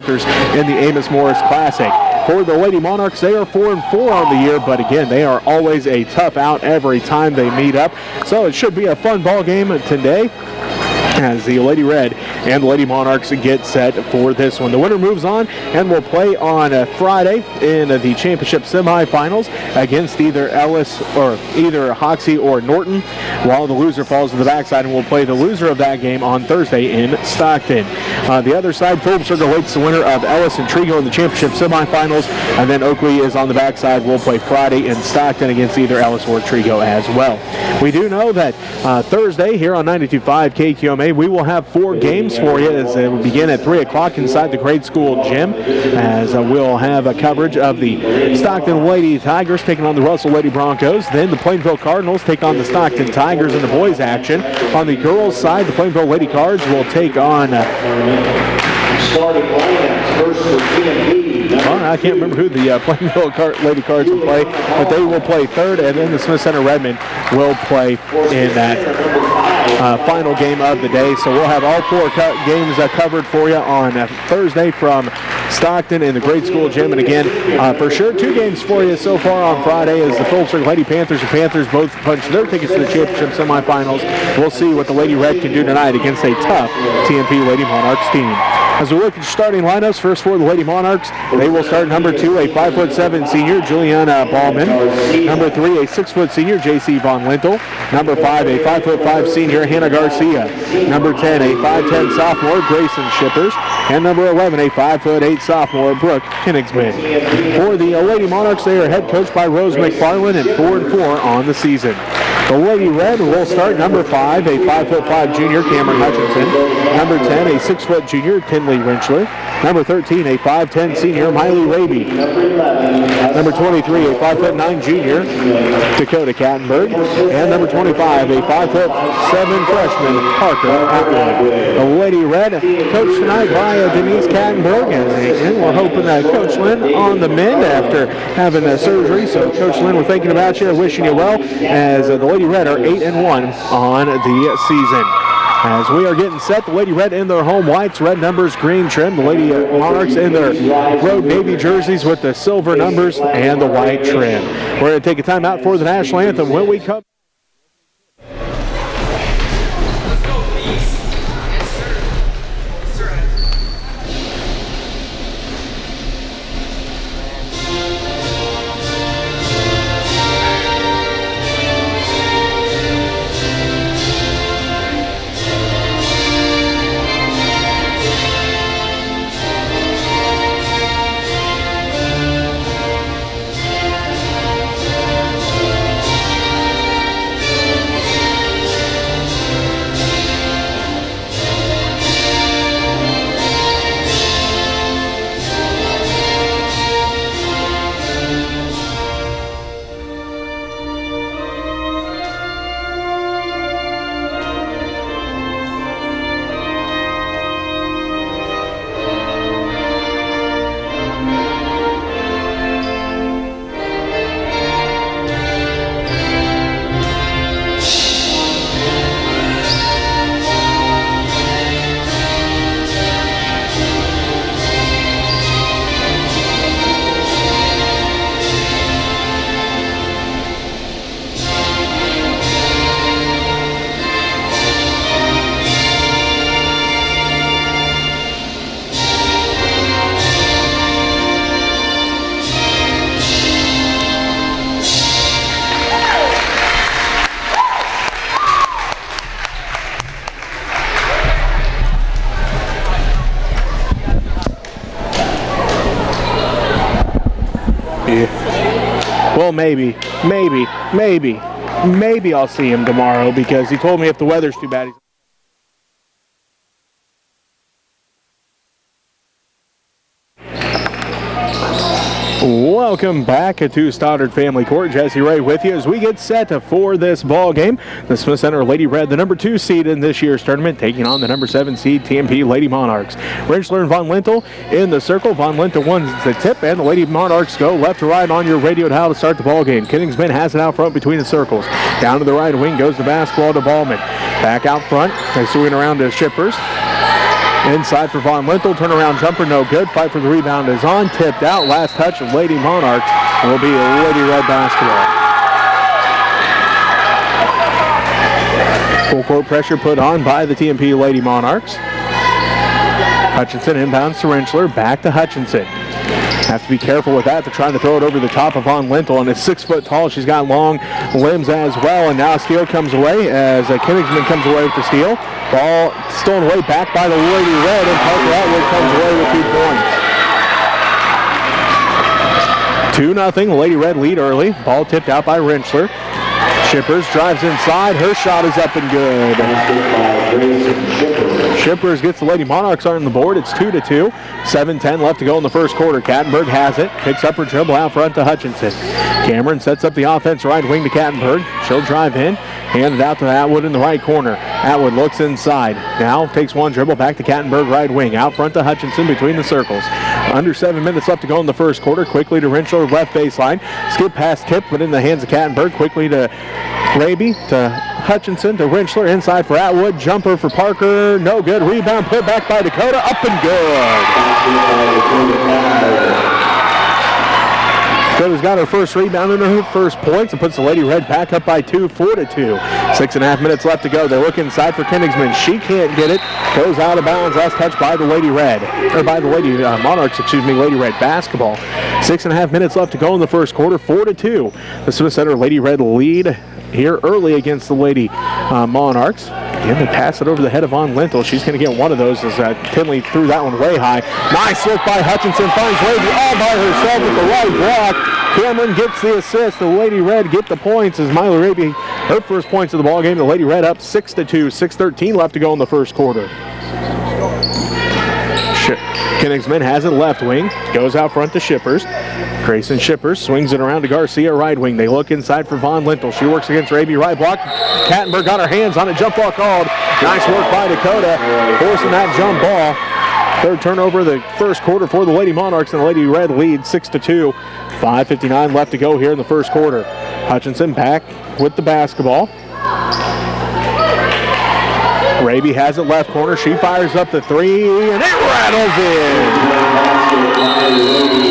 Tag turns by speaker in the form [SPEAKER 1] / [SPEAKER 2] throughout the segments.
[SPEAKER 1] in the Amos Morris Classic. For the Lady Monarchs, they are 4-4 on the year, but again, they are always a tough out every time they meet up. So it should be a fun ball game today as the Lady Red and Lady Monarchs get set for this one. The winner moves on and will play on Friday in the championship semifinals against either Ellis or either Hoxie or Norton, while the loser falls to the backside and will play the loser of that game on Thursday in Stockton. The other side, Phillips Circle awaits the winner of Ellis and Trigo in the championship semifinals, and then Oakley is on the backside. Will play Friday in Stockton against either Ellis or Trigo as well. We do know that Thursday here on 92.5 KQMA, we will have 4 games for you as it will begin at 3 o'clock inside the grade school gym, as we'll have a coverage of the Stockton Lady Tigers taking on the Russell Lady Broncos. Then the Plainville Cardinals take on the Stockton Tigers in the boys action. On the girls side, the Plainville Lady Cards will take on
[SPEAKER 2] starting lineups first for TMP.
[SPEAKER 1] I can't remember who the Plainville Lady Cards will play, but they will play third, and then the Smith Center Redmond will play in that final game of the day. So we'll have all 4 games covered for you on Thursday from Stockton in the grade school gym. And again, for sure, 2 games for you so far on Friday as the Phillips Circle Lady Panthers and Panthers both punch their tickets to the championship semifinals. We'll see what the Lady Red can do tonight against a tough TMP Lady Monarchs team. As we look at starting lineups, first for the Lady Monarchs, they will start number 2, a 5'7" senior, Juliana Ballman. Number 3, a 6' senior, J.C. Von Lintel. Number 5, a 5'5" senior, Hannah Garcia. Number 10, a 5'10" sophomore, Grayson Shippers. And number 11, a 5'8" sophomore, Brooke Hennigsman. For the Lady Monarchs, they are head coached by Rose McFarland and 4-4 on the season. The Lady Red will start number 5, a 5'5" junior, Cameron Hutchinson. Number 10, a 6' junior, Tinley Renchler. Number 13, a 5'10" senior, Miley Raby. Number 23, a 5'9" junior, Dakota Kattenberg. And number 25, a 5'7" freshman, Parker Atwood. The Lady Red coached tonight by Denise Kattenberg, and we're hoping that Coach Lynn on the mend after having surgery. So Coach Lynn, we're thinking about you, wishing you well, as the Lady Red are 8-1 on the season. As we are getting set, the Lady Red in their home whites, red numbers, green trim. The Lady Monarchs in their road navy jerseys with the silver numbers and the white trim. We're going to take a time out for the national anthem. When we come well, maybe I'll see him tomorrow, because he told me if the weather's too bad, Welcome back to Stoddard Family Court. Jesse Ray with you as we get set for this ball game. The Smith Center Lady Red, the number 2 seed in this year's tournament, taking on the number 7 seed TMP Lady Monarchs. Renchler and Von Lintel in the circle. Von Lintel wins the tip, and the Lady Monarchs go left to right on your radio dial to start the ball game. Kenningsman has it out front between the circles. Down to the right wing goes the basketball to Ballman. Back out front, they swing around to Shippers. Inside for Von Lintel. Turnaround jumper, no good. Fight for the rebound is on. Tipped out. Last touch of Lady Monarchs will be Lady Red basketball. Full court pressure put on by the TMP Lady Monarchs. Hutchinson inbounds to Rentschler. Back to Hutchinson. Have to be careful with that. They're trying to throw it over the top of Von Lintel, and it's 6 foot tall. She's got long limbs as well, and now a steal comes away as Königsman comes away with the steal. Ball stolen away back by the Lady Red, and Parker Atwood comes away with 2 points. 2-0, Lady Red lead early. Ball tipped out by Rentschler. Shippers drives inside. Her shot is up and good. Shippers gets the Lady Monarchs on the board. It's 2-2. 7:10 left to go in the first quarter. Kattenberg has it. Picks up her dribble out front to Hutchinson. Cameron sets up the offense right wing to Kattenberg. She'll drive in. Hand it out to Atwood in the right corner. Atwood looks inside. Now takes one dribble back to Kattenberg right wing. Out front to Hutchinson between the circles. Under 7 minutes left to go in the first quarter. Quickly to Rentschler, left baseline. Skip past tip, but in the hands of Kattenberg. Quickly to Raby, to Hutchinson, to Rentschler. Inside for Atwood. Jumper for Parker. No good. Rebound put back by Dakota. Up and good. Dakota's got her first rebound and her first points and puts the Lady Red back up by 2, 4-2. 6.5 minutes left to go. They look inside for Königsman. She can't get it. Goes out of bounds. Last touch by the Lady Red. Or by the Lady Monarchs, Lady Red basketball. 6.5 minutes left to go in the first quarter. 4-2. The Smith Center Lady Red lead here early against the Lady Monarchs. Again, they pass it over the head of Von Lintel. She's going to get one of those as Tinley threw that one way high. Nice look by Hutchinson. Finds Raby all by herself with the right block. Cameron gets the assist. The Lady Red get the points as Miley Raby, her first points of the ball game. The Lady Red up 6-2. 6:13 left to go in the first quarter. Königsman has it left wing. Goes out front to Shippers. Grayson Shippers swings it around to Garcia right wing. They look inside for Von Lintel. She works against Raby right block. Kattenberg got her hands on it. Jump ball called. Nice work by Dakota. Forcing that jump ball. Third turnover of the first quarter for the Lady Monarchs, and the Lady Red lead 6-2. 5:59 left to go here in the first quarter. Hutchinson back with the basketball. Raby has it left corner. She fires up the three, and it rattles in.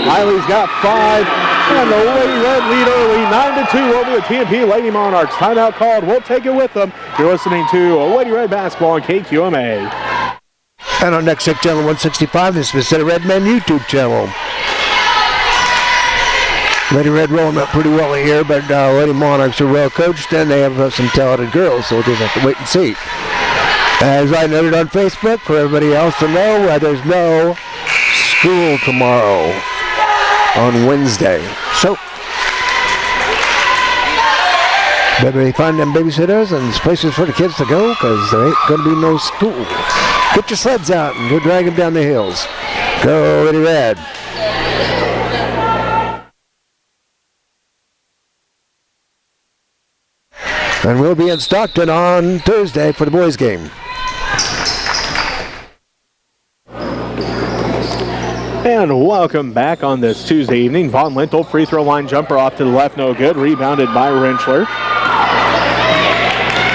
[SPEAKER 1] Miley's got 5, and the Lady Red lead early, 9-2 over the TMP Lady Monarchs. Timeout called. We'll take it with them. You're listening to Lady Red basketball on KQMA.
[SPEAKER 3] And on Next Channel 165, this is the Red Men YouTube channel. Lady Red rolling up pretty well here, but Lady Monarchs are well coached, and they have some talented girls, so we'll just have to wait and see. As I noted on Facebook, for everybody else to know, there's no school tomorrow on Wednesday. So, better find them babysitters and places for the kids to go, because there ain't going to be no school. Get your sleds out and go drag them down the hills. Go Lady Red. And we'll be in Stockton on Thursday for the boys' game.
[SPEAKER 1] And welcome back on this Tuesday evening. Von Lintel, free throw line jumper off to the left, no good. Rebounded by Rentschler.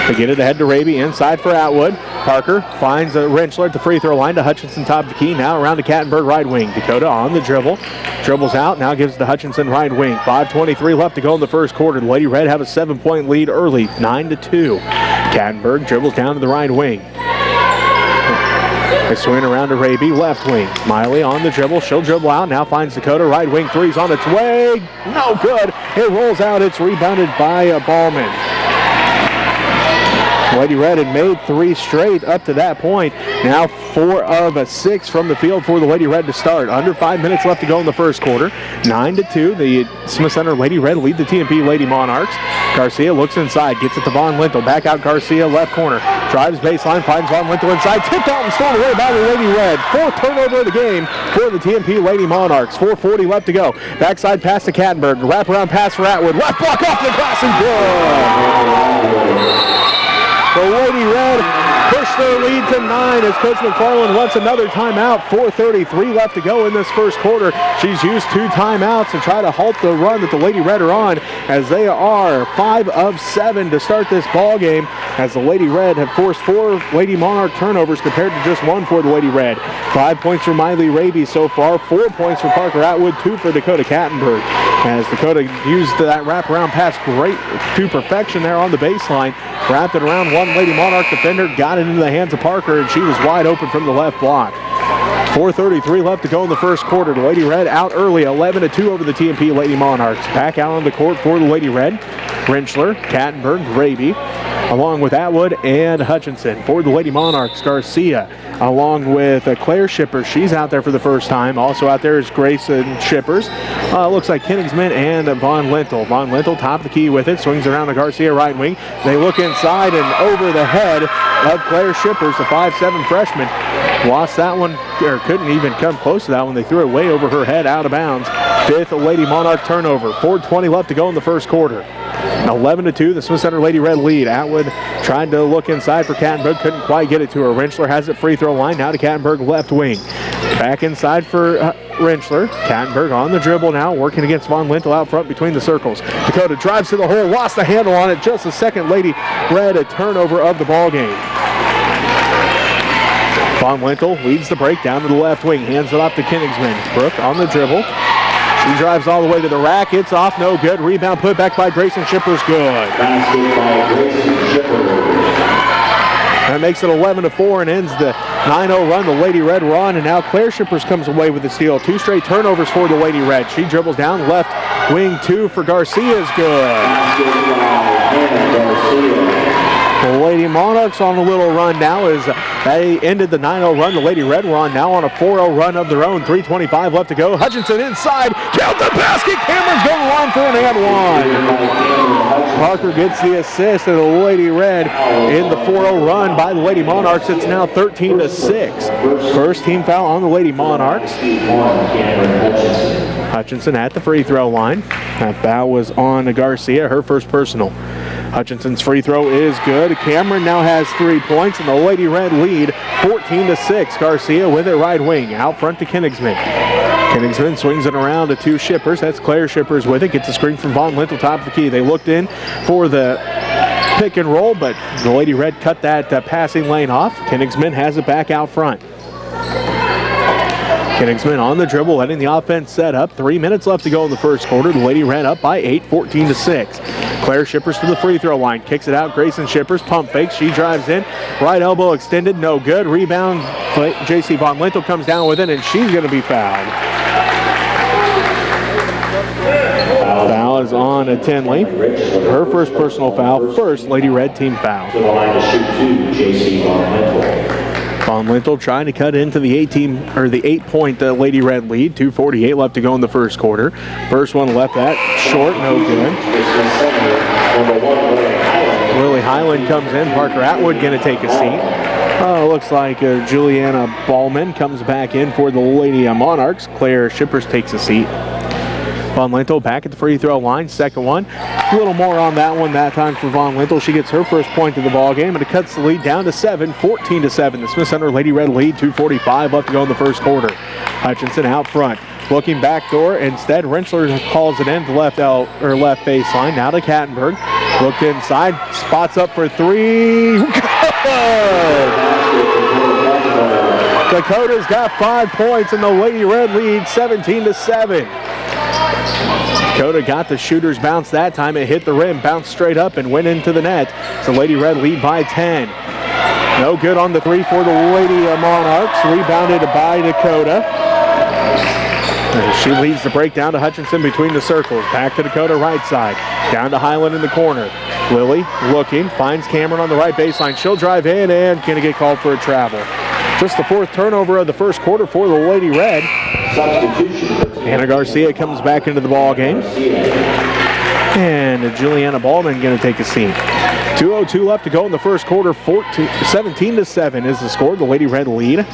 [SPEAKER 1] They get it ahead to Raby, inside for Atwood. Parker finds Rentschler at the free throw line to Hutchinson, top of the key. Now around to Kattenberg, right wing. Dakota on the dribble. Dribbles out, now gives it to Hutchinson, right wing. 5:23 left to go in the first quarter. The Lady Red have a 7-point lead early, 9-2. Kattenberg dribbles down to the right wing. They swing around to Raby, left wing. Miley on the dribble. She'll dribble out. Now finds Dakota. Right wing three's on its way. No good. It rolls out. It's rebounded by Ballman. Lady Red had made 3 straight up to that point. Now 4 of 6 from the field for the Lady Red to start. Under 5 minutes left to go in the first quarter. 9-2. The Smith Center Lady Red lead the TMP Lady Monarchs. Garcia looks inside. Gets it to Von Lintel. Back out Garcia, left corner. Drives baseline. Finds Von Lintel inside. Tipped out and stolen away by the Lady Red. 4th turnover of the game for the TMP Lady Monarchs. 4:40 left to go. Backside pass to Kattenberg. Wraparound pass for Atwood. Left block off the glass and good. The Lady Red push their lead to 9 as Coach McFarland wants another timeout. 4:33 left to go in this first quarter. She's used 2 timeouts to try to halt the run that the Lady Red are on, as they are 5 of 7 to start this ball game, as the Lady Red have forced 4 Lady Monarch turnovers compared to just 1 for the Lady Red. 5 points for Miley Raby so far, 4 points for Parker Atwood, 2 for Dakota Kattenberg. As Dakota used that wraparound pass great to perfection there on the baseline, wrapped it around one Lady Monarch defender, got it into the hands of Parker, and she was wide open from the left block. 4:33 left to go in the first quarter. The Lady Red out early, 11-2 over the TMP Lady Monarchs. Back out on the court for the Lady Red, Rentschler, Kattenberg, Raby, along with Atwood and Hutchinson. For the Lady Monarchs, Garcia, along with Claire Shippers. She's out there for the first time. Also out there is Grayson Shippers. Looks like Kingsman and Von Lintel. Von Lintel, top of the key with it, swings around to Garcia right wing. They look inside and over the head of Claire Shippers, the 5'7" freshman. Lost that one, or couldn't even come close to that one. They threw it way over her head, out of bounds. 5th Lady Monarch turnover. 4:20 left to go in the first quarter. 11-2, the Smith Center Lady Red lead. Atwood tried to look inside for Kattenberg, couldn't quite get it to her. Rentschler has it free throw line, now to Kattenberg left wing. Back inside for Rentschler. Kattenberg on the dribble now, working against Von Lintel out front between the circles. Dakota drives to the hole, lost the handle on it. Just a second, Lady Red, a turnover of the ball game. Von Lintel leads the break down to the left wing, hands it off to Kingsman. Brooke on the dribble. She drives all the way to the rack. It's off, no good. Rebound put back by Grayson Shippers, good. That makes it 11-4 and ends the 9-0 run. The Lady Red run, and now Claire Shippers comes away with the steal. 2 straight turnovers for the Lady Red. She dribbles down left wing, 2 for Garcia is good. The Lady Monarchs on a little run now as they ended the 9-0 run. The Lady Red run now on a 4-0 run of their own. 3:25 left to go. Hutchinson inside. Count the basket. Cameron's going to line for an and one. Parker gets the assist, and the Lady Red in the 4-0 run by the Lady Monarchs. It's now 13-6. First team foul on the Lady Monarchs. Hutchinson at the free throw line. That foul was on Garcia, her first personal. Hutchinson's free throw is good. Cameron now has 3 points, and the Lady Red lead 14-6. Garcia with it right wing, out front to Kingsman. Kingsman swings it around to 2 Shippers. That's Claire Shippers with it. Gets a screen from Von Lintel, top of the key. They looked in for the pick and roll, but the Lady Red cut that passing lane off. Kingsman has it back out front. Kingsman on the dribble, letting the offense set up. 3 minutes left to go in the first quarter. The Lady Red up by 8, 14-6. Claire Shippers to the free throw line. Kicks it out. Grayson Shippers, pump fake. She drives in. Right elbow extended, no good. Rebound. J.C. Von Lintel comes down with it, and she's going to be fouled. Foul is on Tinley. Her first personal foul. First Lady Red team foul.
[SPEAKER 2] To the line to shoot 2, J.C. Von Lintel.
[SPEAKER 1] Von Lintel trying to cut into the 8-point Lady Red lead. 2:48 left to go in the first quarter. First one left that short, no good. Lily Highland comes in. Parker Atwood going to take a seat. Looks like Juliana Ballman comes back in for the Lady Monarchs. Claire Shippers takes a seat. Von Lintel back at the free throw line. Second one. A little more on that one that time for Von Lintel. She gets her first point of the ball game, and it cuts the lead down to 7, 14-7. The Smith Center Lady Red lead, 2:45 left to go in the first quarter. Hutchinson out front. Looking backdoor. Instead, Rentschler calls it in to left baseline. Now to Kattenberg. Looked inside. Spots up for 3. Good! Dakota's got 5 points, and the Lady Red lead 17-7. Dakota got the shooter's bounce that time. It hit the rim, bounced straight up, and went into the net. So Lady Red lead by 10. No good on the 3 for the Lady Monarchs. Rebounded by Dakota. She leads the break down to Hutchinson between the circles. Back to Dakota right side. Down to Highland in the corner. Lily looking, finds Cameron on the right baseline. She'll drive in and going to get called for a travel. Just the 4th turnover of the first quarter for the Lady Red. Anna Garcia comes back into the ball game. And Juliana Ballman going to take a seat. 2:02 left to go in the first quarter. 17-7 is the score. The Lady Red lead.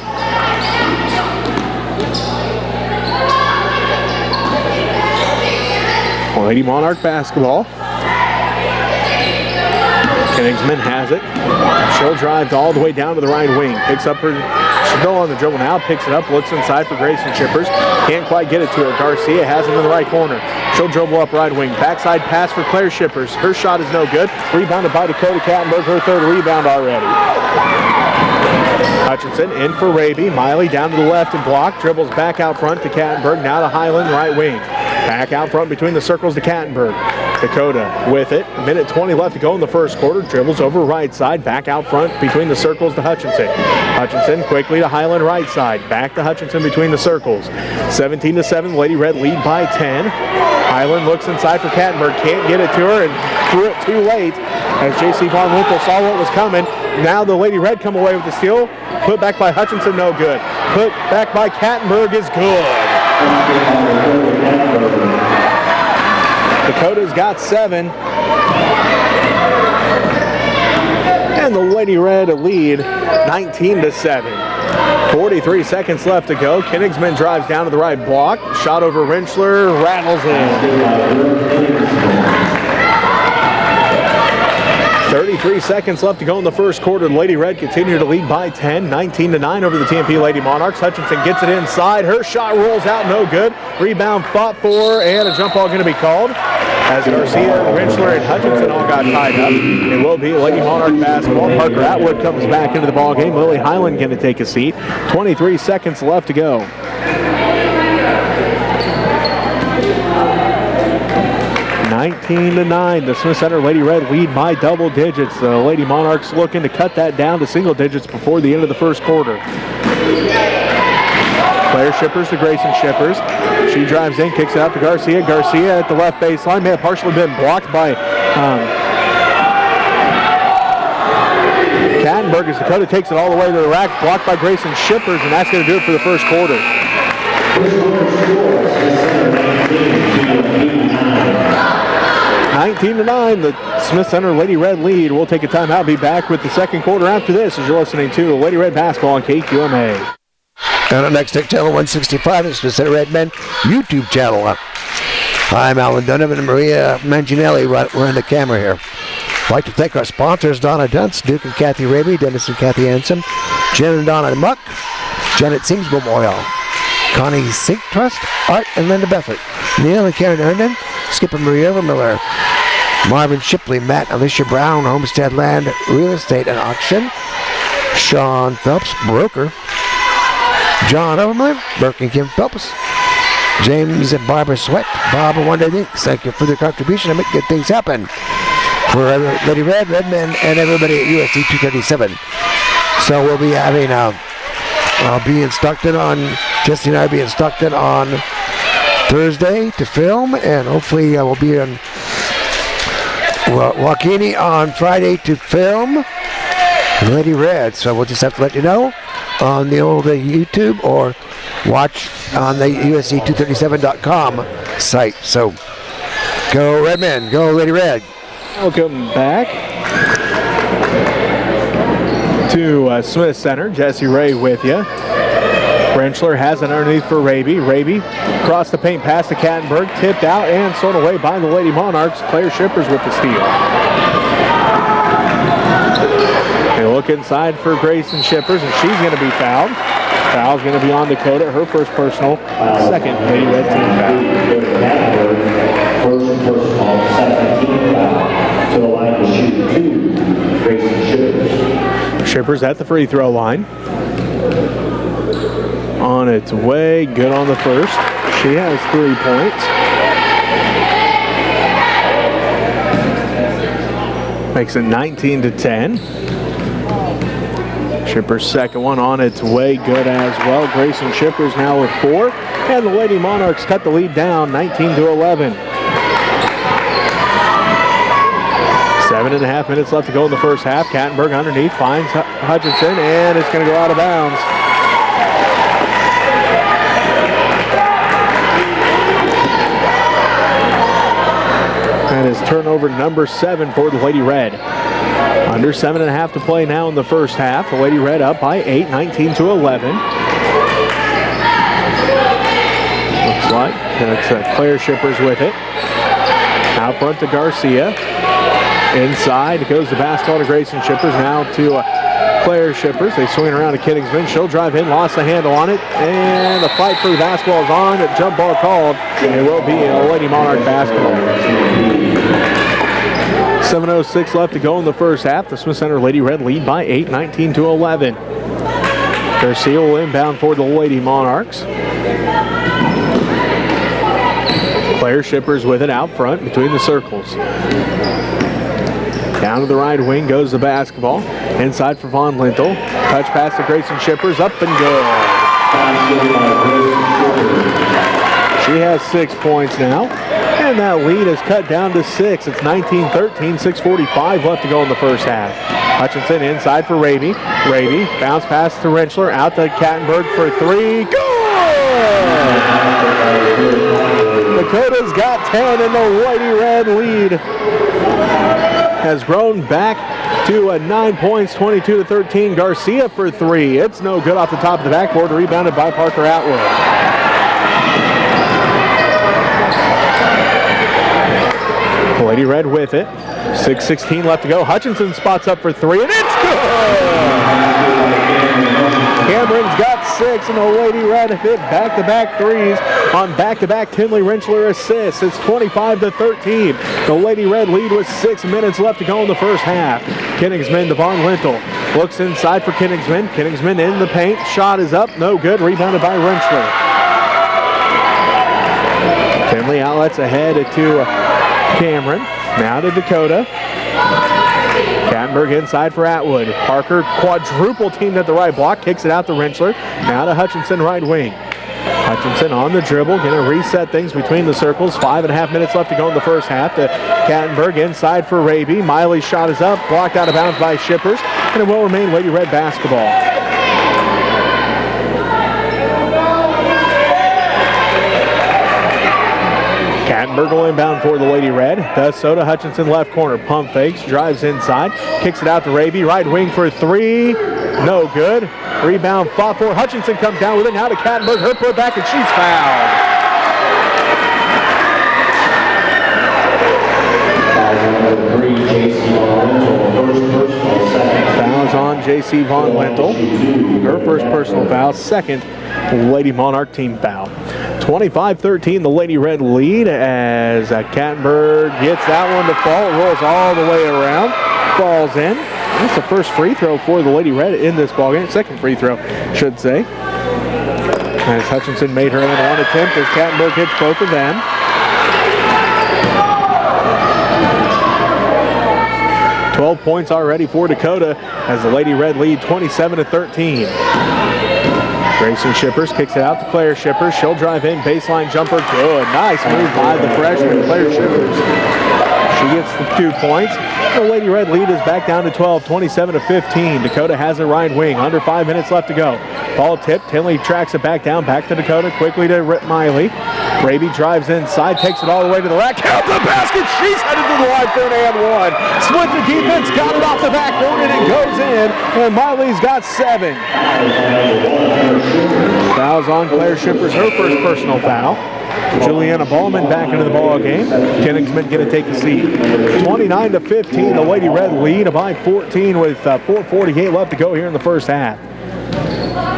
[SPEAKER 1] Lady Monarch basketball. Kingsman has it. She'll drive all the way down to the right wing. Picks up her, she's still on the dribble now, picks it up, looks inside for Grayson Shippers. Can't quite get it to her. Garcia has it in the right corner. She'll dribble up right wing. Backside pass for Claire Shippers. Her shot is no good. Rebounded by Dakota Kattenberg, her third rebound already. Hutchinson in for Raby. Miley down to the left and block. Dribbles back out front to Kattenberg. Now to Highland, right wing. Back out front between the circles to Kattenberg. Dakota with it. 1:20 left to go in the first quarter. Dribbles over right side. Back out front between the circles to Hutchinson. Hutchinson quickly to Highland right side. Back to Hutchinson between the circles. 17-7. Lady Red lead by 10. Highland looks inside for Kattenberg. Can't get it to her and threw it too late as J.C. Von Winkle saw what was coming. Now the Lady Red come away with the steal. Put back by Hutchinson, no good. Put back by Kattenberg is good. Dakota's got 7. And the Lady Red lead 19-7. 43 seconds left to go. Kingsman drives down to the right block. Shot over Rentschler, rattles in. 33 seconds left to go in the first quarter. The Lady Red continue to lead by 10, 19-9 over the TMP Lady Monarchs. Hutchinson gets it inside. Her shot rolls out, no good. Rebound fought for, and a jump ball going to be called. As Garcia, Rentschler, and Hutchinson all got tied up. It will be Lady Monarch basketball. Parker Atwood comes back into the ball game. Lily Highland going to take a seat. 23 seconds left to go. (19-9). The Smith Center Lady Red lead by double digits. The Lady Monarchs looking to cut that down to single digits before the end of the first quarter. Claire Shippers to Grayson Shippers. She drives in, kicks it out to Garcia. Garcia at the left baseline may have partially been blocked by Kattenberg as Dakota takes it all the way to the rack, blocked by Grayson Shippers, and that's going to do it for the first quarter. 19-9, the Smith Center Lady Red lead. We'll take a timeout, be back with the second quarter after this as you're listening to Lady Red Basketball on KQMA.
[SPEAKER 3] And on Next Tech Channel 165, the Smith Center Red Men YouTube channel. I'm Alan Donovan and Maria Manginelli. We're in the camera here. I'd like to thank our sponsors, Donna Dunce, Duke and Kathy Raby, Dennis and Kathy Ansom, Jen and Donna Muck, Janet Sings Memorial, Connie Sink Trust, Art and Linda Beffert, Neil and Karen Herndon, Skip and Maria Miller, Marvin Shipley, Matt and Alicia Brown, Homestead Land, Real Estate and Auction, Sean Phelps, Broker, John Overmiller, Burke and Kim Phelps, James and Barbara Sweat, Bob and Wanda Dink. Thank you for their contribution to make good things happen. For Lady Red, Red Men, and everybody at USC 237. So we'll be having, I'll be in Stockton on, Jesse and I will be in Stockton on Thursday to film, and hopefully we'll be in Waukene on Friday to film Lady Red. So we'll just have to let you know on the old YouTube or watch on the USC237.com site. So go Red Men, go Lady Red.
[SPEAKER 1] Welcome back to Smith Center. Jesse Ray with you. Rentschler has it underneath for Raby. Raby across the paint pass to Kattenberg. Tipped out and thrown away by the Lady Monarchs. Claire Shippers with the steal. They look inside for Grayson Shippers, and she's going to be fouled. Foul's going to be on Dakota. Her first personal, second Lady Red team foul.
[SPEAKER 2] First personal, second team foul. To the line to shoot 2, Grayson Shippers.
[SPEAKER 1] Shippers at the free throw line. On its way, good on the first. She has 3 points. Makes it 19-10. Shippers' second one on its way, good as well. Grayson Shippers now with 4. And the Lady Monarchs cut the lead down, 19-11. 7.5 minutes left to go in the first half. Kattenberg underneath, finds Hutchinson, and it's going to go out of bounds. That is turnover number 7 for the Lady Red. Under 7.5 to play now in the first half. The Lady Red up by 8, 19-11. Looks like that's Claire Shippers with it. Out front to Garcia. Inside goes the basketball to Grayson Shippers. Now to Claire Shippers. They swing it around to Kittingsman. She'll drive in, lost the handle on it, and the fight for the basketball is on. A jump ball called. It will be a Lady Monarch basketball. 7:06 left to go in the first half. The Smith Center Lady Red lead by 8, 19-11. Garcia will inbound for the Lady Monarchs. Claire Shippers with it out front between the circles. Down to the right wing goes the basketball. Inside for Von Lintel. Touch pass to Grayson Shippers. Up and good. She has 6 points now. And that lead is cut down to 6. It's 19-13, 6:45 left to go in the first half. Hutchinson inside for Raby. Raby, bounce pass to Rentschler. Out to Kattenberg for 3. Good! Dakota's got 10 and the Lady Red lead has grown back to 9 points, 22-13. Garcia for 3. It's no good off the top of the backboard. Rebounded by Parker Atwood. Lady Red with it. 6:16 left to go. Hutchinson spots up for 3, and it's good! Cameron's got 6, and the Lady Red hit back-to-back threes on back-to-back Tinley Rentschler assists. It's 25-13. The Lady Red lead with 6 minutes left to go in the first half. Kittingsman to Von Lintel. Looks inside for Kittingsman. Kittingsman in the paint. Shot is up. No good. Rebounded by Rentschler. Tinley outlets ahead to Cameron. Now to Dakota. Kattenberg inside for Atwood. Parker quadruple teamed at the right block. Kicks it out to Rentschler. Now to Hutchinson right wing. Hutchinson on the dribble. Going to reset things between the circles. 5.5 minutes left to go in the first half. To Kattenberg inside for Raby. Miley's shot is up. Blocked out of bounds by Shippers. And it will remain Lady Red basketball. Kattenberg will inbound for the Lady Red. Does so to Hutchinson left corner. Pump fakes, drives inside, kicks it out to Raby. Right wing for 3. No good. Rebound fought for. Hutchinson comes down with it. Now to Kattenberg. Her put back and she's fouled. Fouls on J.C. Von Lintel. Her first personal foul. Second Lady Monarch team foul. 25-13, the Lady Red lead as Kattenberg gets that one to fall. It rolls all the way around. Falls in. That's the first free throw for the Lady Red in this ballgame. Second free throw, should say. As Hutchinson made her own one attempt as Kattenberg hits both of them. $12 points already for Dakota as the Lady Red lead 27-13. Grayson Shippers kicks it out to Claire Shippers. She'll drive in, baseline jumper, good. Nice move by the freshman, Claire Shippers. She gets the 2 points. The Lady Red lead is back down to 12, 27-15. Dakota has a right wing, under 5 minutes left to go. Ball tipped, Tinley tracks it back down, back to Dakota, quickly to Rip Miley. Raby drives inside, takes it all the way to the rack, count the basket, she's headed to the line for an and one. Split the defense, got it off the backboard, and it goes in, and Miley's got 7. Fouls on Claire Shippers, her first personal foul. Juliana Ballman back into the ball game. Kittingsman going to take the seat. 29-15, the Lady Red lead by 14 with 4:48 left to go here in the first half.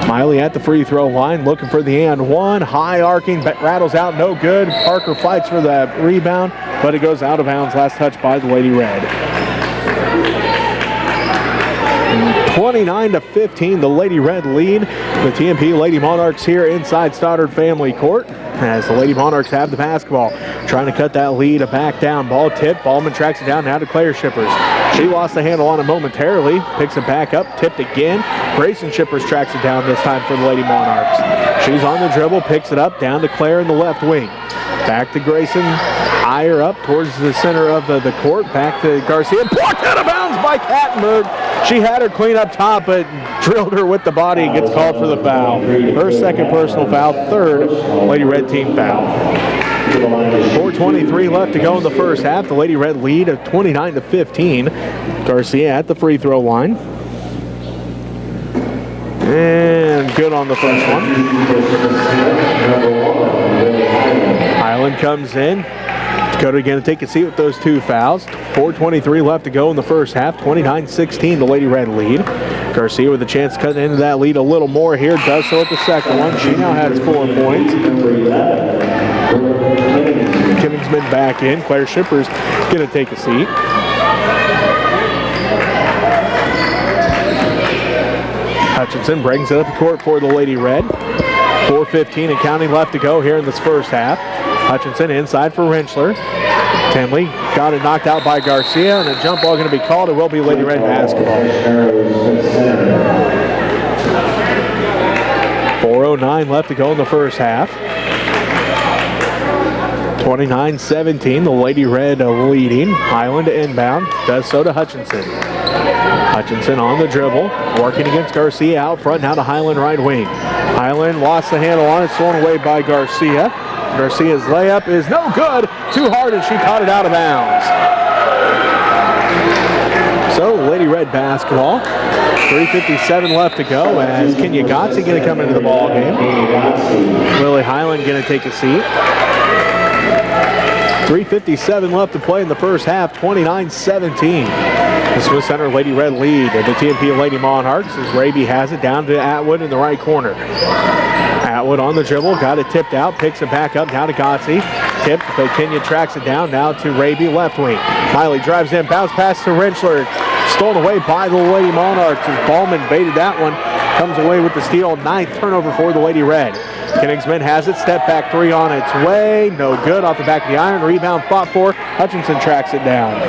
[SPEAKER 1] Miley at the free throw line, looking for the and one. High arcing, rattles out, no good. Parker fights for the rebound, but it goes out of bounds. Last touch by the Lady Red. 29-15, the Lady Red lead. The TMP Lady Monarchs here inside Stoddard Family Court as the Lady Monarchs have the basketball. Trying to cut that lead, a back down. Ball tipped, Ballman tracks it down, now to Claire Shippers. She lost the handle on it momentarily, picks it back up, tipped again. Grayson Shippers tracks it down this time for the Lady Monarchs. She's on the dribble, picks it up, down to Claire in the left wing. Back to Grayson, higher up towards the center of the court. Back to Garcia, blocked out of bounds by Kattenberg. She had her clean up top, but drilled her with the body and gets called for the foul. Her second personal foul, third Lady Red team foul. 4:23 left to go in the first half. The Lady Red lead of 29-15. Garcia at the free throw line. And good on the first one. Highland comes in. Dakota again to take a seat with those 2 fouls. 4:23 left to go in the first half. 29-16, the Lady Red lead. Garcia with a chance to cut into that lead a little more here. Does so at the second one. She now has 4 points. Kimmings back in. Claire Shipper's going to take a seat. Hutchinson brings it up the court for the Lady Red. 4:15 and counting left to go here in this first half. Hutchinson inside for Rentschler. Tinley got it knocked out by Garcia, and a jump ball going to be called. It will be Lady Red basketball. 4:09 left to go in the first half. 29-17, the Lady Red leading. Highland inbound, does so to Hutchinson. Hutchinson on the dribble, working against Garcia out front, now to Highland right wing. Highland lost the handle on it, thrown away by Garcia. Garcia's layup is no good, too hard, and she caught it out of bounds. So Lady Red basketball. 3:57 left to go as Kenya Gotzi going to come into the ball game. Lily Highland going to take a seat. 3:57 left to play in the first half, 29-17. The Smith Center Lady Red lead at the TMP Lady Monarchs as Raby has it down to Atwood in the right corner. Atwood on the dribble, got it tipped out, picks it back up, now to Gotzi. Tipped, but Kenya tracks it down, now to Raby left wing. Miley drives in, bounce pass to Rentschler. Stolen away by the Lady Monarchs as Ballman baited that one. Comes away with the steal, 9th turnover for the Lady Red. Kingsman has it, step back 3 on its way, no good, off the back of the iron, rebound fought for, Hutchinson tracks it down.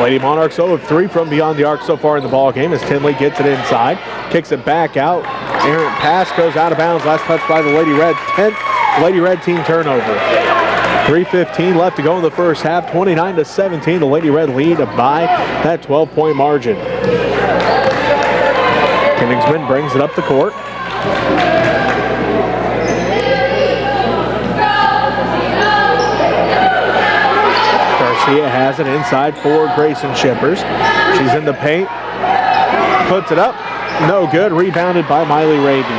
[SPEAKER 1] Lady Monarchs 0 of 3 from beyond the arc so far in the ball game as Tinley gets it inside, kicks it back out, errant pass goes out of bounds, last touch by the Lady Red, 10th Lady Red team turnover. 3:15 left to go in the first half, 29-17, the Lady Red lead by that 12-point margin. Kingsman brings it up the court. Garcia has it inside for Grayson Shippers. She's in the paint, puts it up, no good, rebounded by Miley Raby.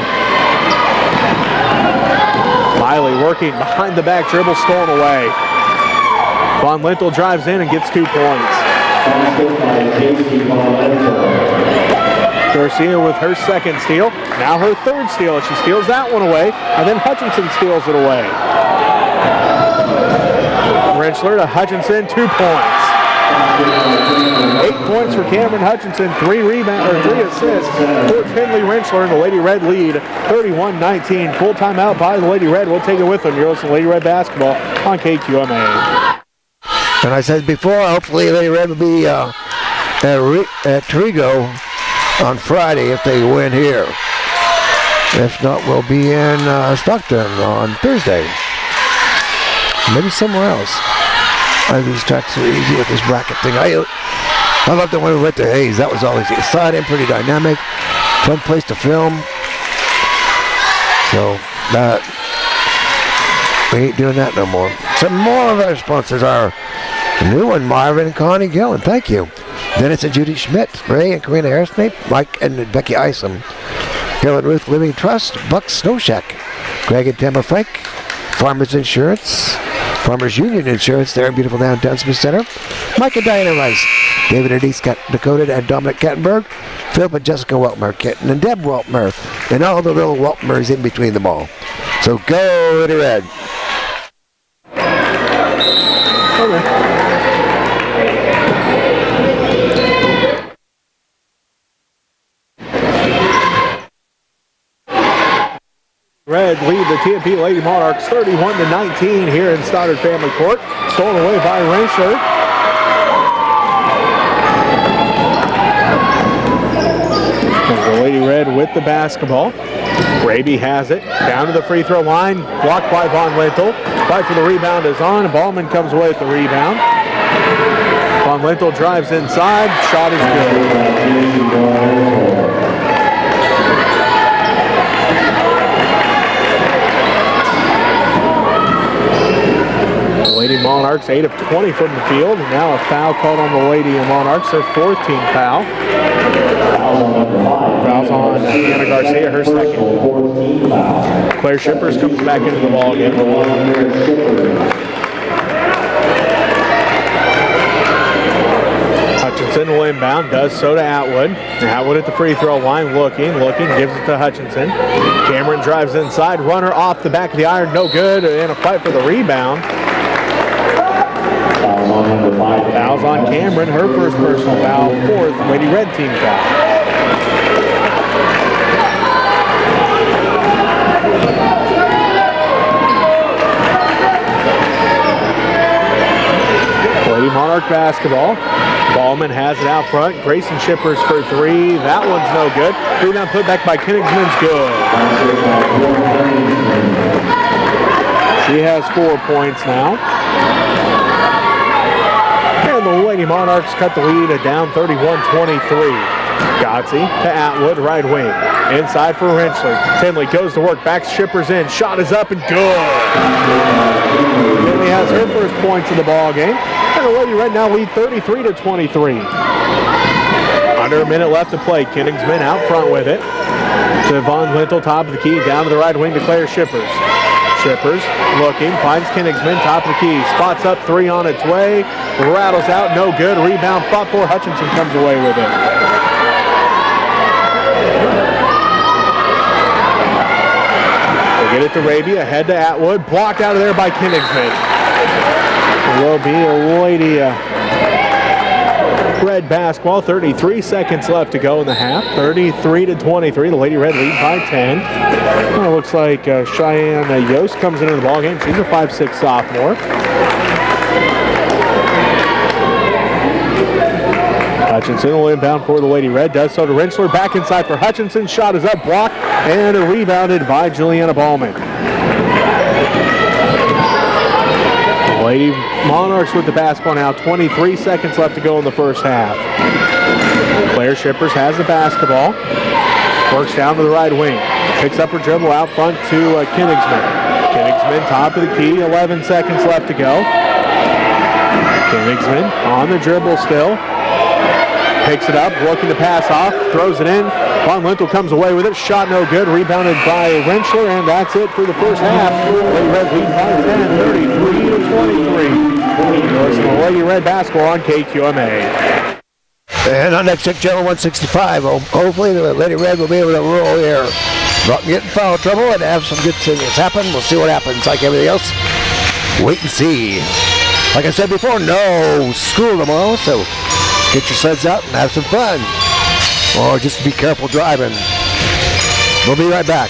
[SPEAKER 1] Miley working behind the back dribble, stolen away. Von Lintel drives in and gets 2 points. Garcia with her second steal, now her third steal. She steals that one away, and then Hutchinson steals it away. Rentschler to Hutchinson, 2 points. 8 points for Cameron Hutchinson, 3 assists for Finley Rentschler, and the Lady Red lead, 31-19. Full timeout by the Lady Red. We'll take it with them. You're listening to Lady Red basketball on KQMA.
[SPEAKER 3] And I said before, hopefully Lady Red will be at Trigo on Friday if they win here. If not, we'll be in Stockton on Thursday. Maybe somewhere else. These tracks are easy with this bracket thing. I loved it when we went to Hayes. That was always exciting, pretty dynamic, fun place to film. So we ain't doing that no more. Some more of our sponsors are the new one, Marvin and Connie Gillen. Thank you. Dennis and Judy Schmidt, Ray and Karina Harrisnate, Mike and Becky Isom, Hill and Ruth Living Trust, Buck's Snow Shack, Greg and Tamara Frank, Farmers Insurance, Farmers Union Insurance there in beautiful downtown Smith Center, Mike and Diana Rice, David and East Dakota and Dominic Kattenberg, Philip and Jessica Weltmer, Kitten and Deb Weltmer, and all the little Weltmers in between them all. So go to Red.
[SPEAKER 1] Red lead the TMP Lady Monarchs 31-19 here in Stoddard Family Court. Stolen away by Rentschler. The Lady Red with the basketball. Raby has it down to the free throw line. Blocked by Von Lintel. Fight for the rebound is on. Ballman comes away with the rebound. Von Lintel drives inside. Shot is good. Lady Monarchs 8 of 20 from the field. And now a foul called on the Lady Monarchs, their 4th team foul. Fouls on Hannah Garcia, her 2nd. Claire Shippers comes back into the ballgame. Hutchinson will inbound, does so to Atwood. Atwood at the free throw line, looking, gives it to Hutchinson. Cameron drives inside, runner off the back of the iron, no good, and a fight for the rebound. Fouls on Cameron, her first personal foul, 4th Lady Red team foul. Lady Monarch basketball. Ballman has it out front. Grayson Shippers for 3. That one's no good. Rebound put back by Kingsman's good. She has 4 points now. And the Lady Monarchs cut the lead at down 31-23. Gotzi to Atwood, right wing. Inside for Wrenchler. Tinley goes to work, backs Shippers in. Shot is up and good. Tinley has her first points in the ball game. And the Lady Red now lead 33-23. Under a minute left to play. Kingsman out front with it. To Von Lintel, top of the key, down to the right wing to Claire Shippers. Shippers looking, finds Kingsman, top of the key, spots up, 3 on its way, rattles out, no good, rebound, fought for, Hutchinson comes away with it. They get it to Raby, ahead to Atwood, blocked out of there by Kingsman. It will be a Lady Red basketball, 33 seconds left to go in the half, 33-23, the Lady Red lead by 10. It looks like Cheyenne Yost comes into the ballgame. She's a 5'6" sophomore. Hutchinson will inbound for the Lady Red, does so to Wrenchler, back inside for Hutchinson, shot is up, blocked, and rebounded by Juliana Ballman. Lady Monarchs with the basketball now, 23 seconds left to go in the first half. Claire Shippers has the basketball, works down to the right wing, picks up her dribble out front to Kingsman. Kingsman, top of the key, 11 seconds left to go. Kingsman on the dribble still, picks it up, looking to pass off, throws it in. Von Lintel comes away with it, shot no good, rebounded by Wrenchler, and that's it for the first half. Lady Red lead by 10, 33-23. Yours in the Lady Red basketball on KQMA.
[SPEAKER 3] And on next channel 165, hopefully the Lady Red will be able to roll here. Not get in foul trouble and have some good things happen. We'll see what happens. Like everything else, wait and see. Like I said before, no school tomorrow, so get your sleds out and have some fun. Or just be careful driving. We'll be right back.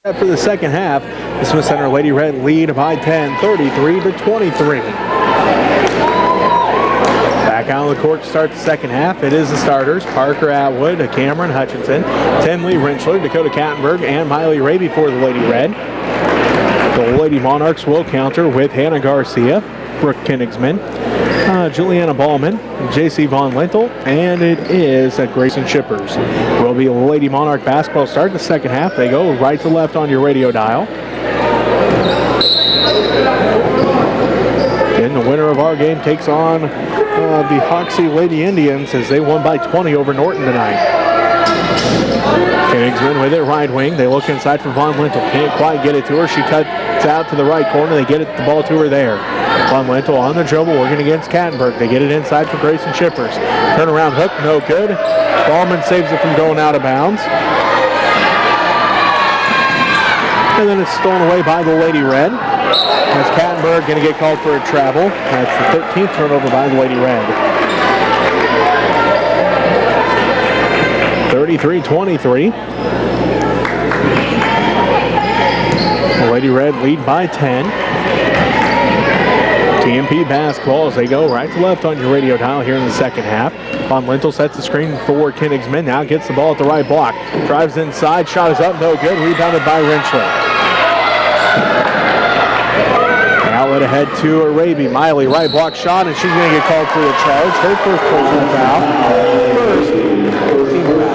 [SPEAKER 1] For the second half, the Smith Center Lady Red lead by 10, 33-23. Back out on the court to start the second half. It is the starters: Parker Atwood, Cameron Hutchinson, Tinley Rentschler, Dakota Kattenberg, and Miley Raby for the Lady Red. The Lady Monarchs will counter with Hannah Garcia, Brooke Kenigsman, Juliana Ballman, J.C. Von Lintel, and it is Grayson Shippers. Will be Lady Monarch basketball start the second half. They go right to left on your radio dial. And the winner of our game takes on the Hoxie Lady Indians as they won by 20 over Norton tonight. Kenigsman with it right wing. They look inside for Von Lintel. Can't quite get it to her. She cuts out to the right corner. They get the ball to her there. Von Lintel on the dribble, working against Kattenberg. They get it inside for Grayson Shippers. Turnaround hook, no good. Ballman saves it from going out of bounds. And then it's stolen away by the Lady Red. As Kattenberg going to get called for a travel. That's the 13th turnover by the Lady Red. 33-23. The Lady Red lead by 10. TMP basketball as they go right to left on your radio dial here in the second half. Von Lintel sets the screen for Kenigsman. Now gets the ball at the right block. Drives inside. Shot is up. No good. Rebounded by Rentschler. Outlet ahead to Raby. Miley, right block shot, and she's going to get called for the charge. Her first personal foul. First team foul.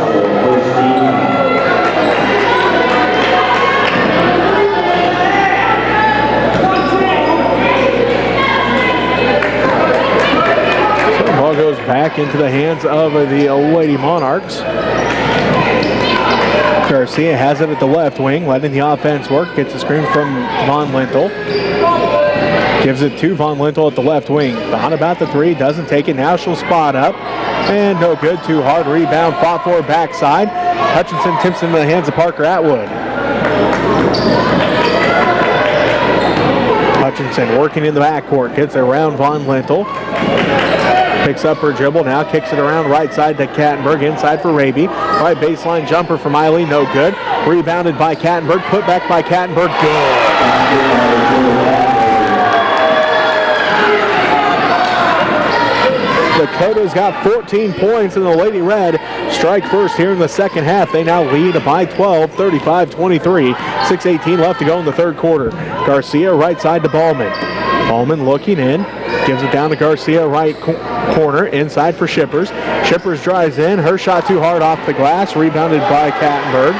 [SPEAKER 1] So the ball goes back into the hands of the Lady Monarchs. Garcia has it at the left wing, letting the offense work. Gets a screen from Von Lintel. Gives it to Von Lintel at the left wing. Thought about the three, doesn't take it. Now she'll spot up. And no good. Too hard. Rebound, fought for backside. Hutchinson tips into the hands of Parker Atwood. Hutchinson working in the backcourt. Gets around Von Lintel. Picks up her dribble, now kicks it around right side to Kattenberg, inside for Raby. Right baseline jumper from Miley, no good. Rebounded by Kattenberg, put back by Kattenberg, good. Dakota's got 14 points and the Lady Red strike first here in the second half. They now lead by 12, 35-23. 6:18 left to go in the third quarter. Garcia right side to Ballman. Ballman looking in. Gives it down to Garcia, right corner, inside for Shippers. Shippers drives in. Her shot too hard off the glass. Rebounded by Kattenberg.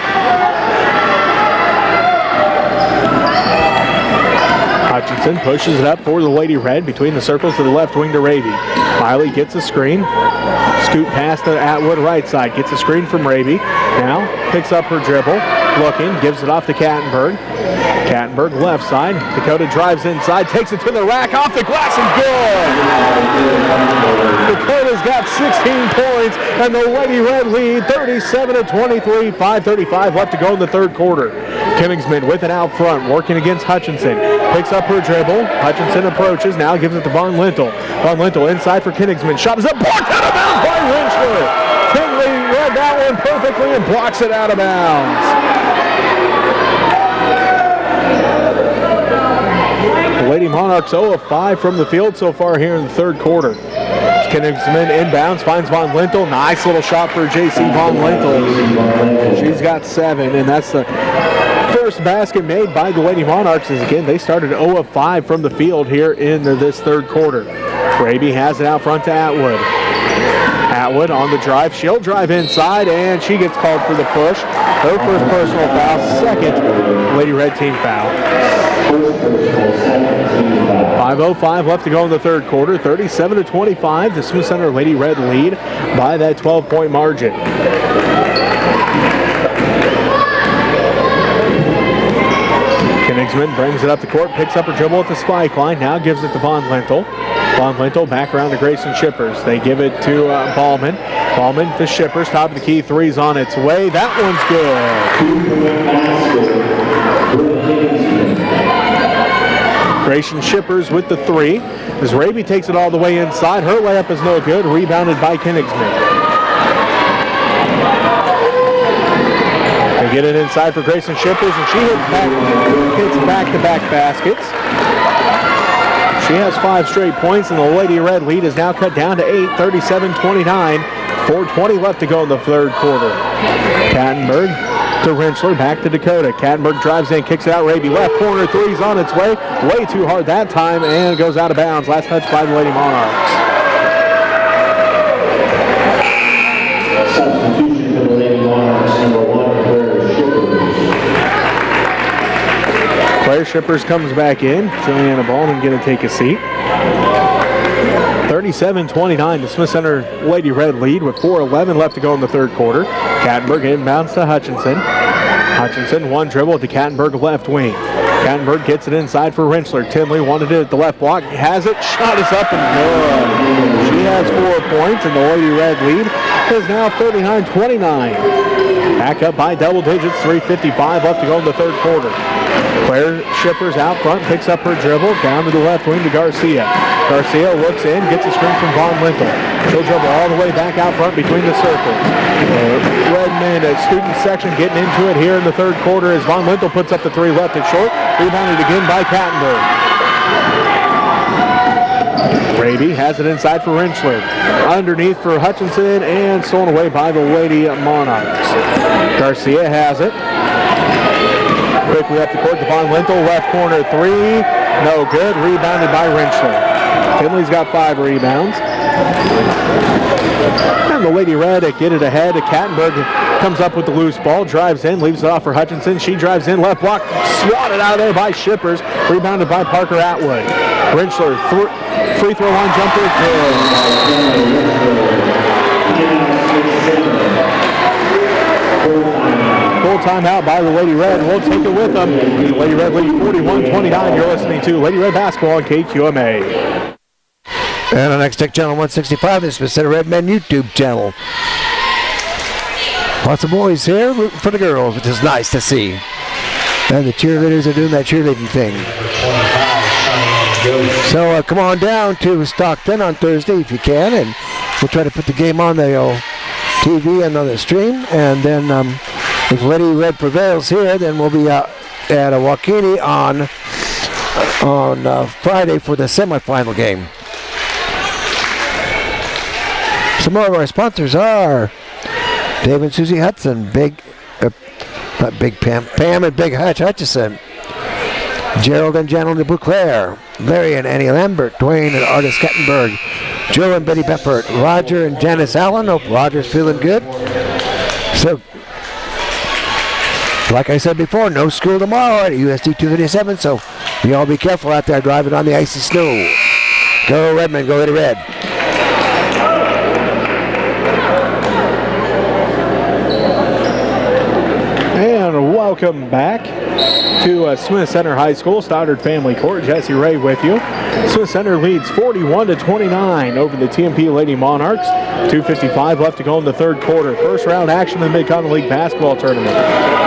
[SPEAKER 1] Hutchinson pushes it up for the Lady Red between the circles to the left wing to Raby. Miley gets a screen. Scoot past to Atwood right side. Gets a screen from Raby. Now picks up her dribble. Looking. Gives it off to Kattenberg. Kattenberg left side. Dakota drives inside, takes it to the rack, off the glass, and good! Dakota's got 16 points, and the Lady Red lead 37-23, 5:35 left to go in the third quarter. Kenigsman with it out front, working against Hutchinson. Picks up her dribble. Hutchinson approaches, now gives it to Von Lintel. Von Lintel inside for Kenigsman. Shot is up, blocked out of bounds by Rentschler. Tinley read that one perfectly and blocks it out of bounds. The Lady Monarchs 0 of 5 from the field so far here in the third quarter. Kenigsman inbounds, finds Von Lintel. Nice little shot for J.C. Von Lintel. She's got 7, and that's the first basket made by the Lady Monarchs. As again, they started 0 of 5 from the field here in this third quarter. Raby has it out front to Atwood. Atwood on the drive. She'll drive inside, and she gets called for the push. Her first personal foul, second Lady Red team foul. 5:05 left to go in the third quarter. 37-25. The Smith Center Lady Red lead by that 12-point margin. Kenigsman brings it up the court, picks up her dribble at the spike line, now gives it to Von Lintel. Von Lintel back around to Grayson Shippers. They give it to Ballman. Ballman to Shippers, top of the key, three's on its way. That one's good. Grayson Shippers with the three. As Raby takes it all the way inside, her layup is no good, rebounded by Kenigsman. They They get it inside for Grayson Shippers, and she hits back-to-back baskets. She has 5 straight points, and the Lady Red lead is now cut down to 8, 37-29. 4:20 left to go in the third quarter. Kattenberg to Rentschler, back to Dakota. Kattenberg drives in, kicks it out. Raby left corner, three's on its way. Way too hard that time, and goes out of bounds. Last touch by the Lady Monarchs.
[SPEAKER 2] Substitution for the Lady Monarchs, number 1, Claire Shippers.
[SPEAKER 1] Claire Shippers comes back in. Juliana Ballman going to take a seat. 37-29, the Smith Center Lady Red lead with 4:11 left to go in the third quarter. Kattenberg inbounds to Hutchinson. Hutchinson, one dribble at the Kattenberg left wing. Kattenberg gets it inside for Rentschler. Tinley wanted it at the left block. Has it. Shot is up and good. She has 4 points, and the Lady Red lead is now 39-29. Back up by double digits. 3:55 left to go in the third quarter. Claire Shippers out front, picks up her dribble, down to the left wing to Garcia. Garcia looks in, gets a screen from Von Lintel. She'll dribble all the way back out front between the circles. Redmond student section getting into it here in the third quarter as Von Lintel puts up the 3 left and short. Rebounded again by Kattenberg. Raby has it inside for Rentschler. Underneath for Hutchinson and stolen away by the Lady Monarchs. Garcia has it. Quickly up the court to Von Lintel. Left corner 3. No good. Rebounded by Rentschler. Tinley's got 5 rebounds. And the Lady Red get it ahead. Kattenberg comes up with the loose ball, drives in, leaves it off for Hutchinson. She drives in, left block, swatted out of there by Shippers. Rebounded by Parker Atwood. Rentschler, free throw line jumper, good. Full timeout by the Lady Red. We'll take it with them. The Lady Red lead 41-29. You're listening to Lady Red Basketball on KQMA.
[SPEAKER 3] And on Next Tech Channel 165, this is the Red Men YouTube channel. Lots of boys here rooting for the girls, which is nice to see. And the cheerleaders are doing that cheerleading thing. So come on down to Stockton on Thursday if you can, and we'll try to put the game on the TV and on the stream. And then if Lady Red prevails here, then we'll be out at Waukene on Friday for the semifinal game. Some more of our sponsors are Dave and Susie Hudson, not Big Pam and Big Hutchison, Gerald and Janet DeBouclair, Larry and Annie Lambert, Dwayne and Artis Kettenberg, Joe and Betty Beffert, Roger and Janice Allen. Hope Roger's feeling good. So, like I said before, no school tomorrow at USD 237, so you all be careful out there driving on the icy snow. Go Redmond, go Lady Red.
[SPEAKER 1] And welcome back to Smith Center High School, Stoddard Family Court. Jesse Ray with you. Smith Center leads 41-29 over the TMP Lady Monarchs. 2:55 left to go in the third quarter. First round action in the Mid-Continent League Basketball Tournament.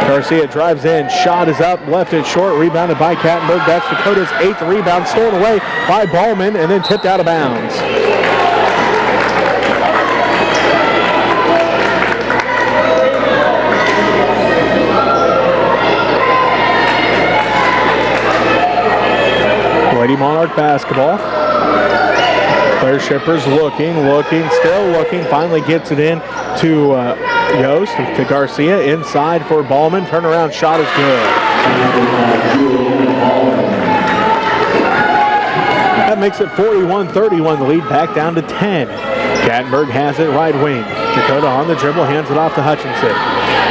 [SPEAKER 1] Garcia drives in, shot is up, left it short, rebounded by Kattenberg. That's Dakota's 8th rebound, stolen away by Ballman and then tipped out of bounds. Lady Monarch basketball. Claire Shippers looking, still looking. Finally gets it in to Yost, to Garcia. Inside for Ballman. Turnaround shot is good. That makes it 41-31. The lead back down to 10. Kattenberg has it right wing. Dakota on the dribble, hands it off to Hutchinson.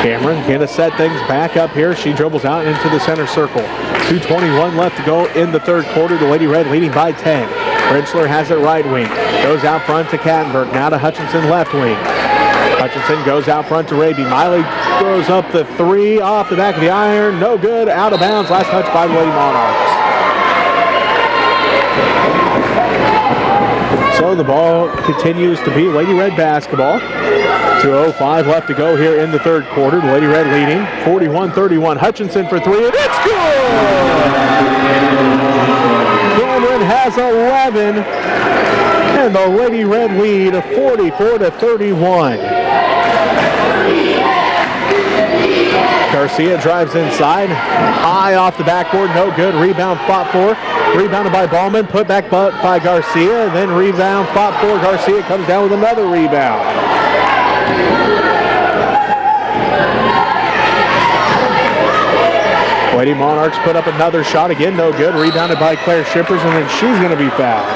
[SPEAKER 1] Cameron gonna set things back up here. She dribbles out into the center circle. 2:21 left to go in the third quarter. The Lady Red leading by 10. Rentschler has it right wing. Goes out front to Kattenberg. Now to Hutchinson left wing. Hutchinson goes out front to Raby. Miley throws up the 3 off the back of the iron. No good. Out of bounds. Last touch by the Lady Monarchs. So the ball continues to be Lady Red basketball. 2:05 left to go here in the third quarter. The Lady Red leading 41-31. Hutchinson for 3, and it's good! Cameron has 11, and the Lady Red lead 44-31. Garcia drives inside, high off the backboard, no good. Rebound fought for, rebounded by Ballman, put back by Garcia, then rebound fought for. Garcia comes down with another rebound. Lady Monarchs put up another shot, again no good. Rebounded by Claire Shippers, and then she's going to be fouled.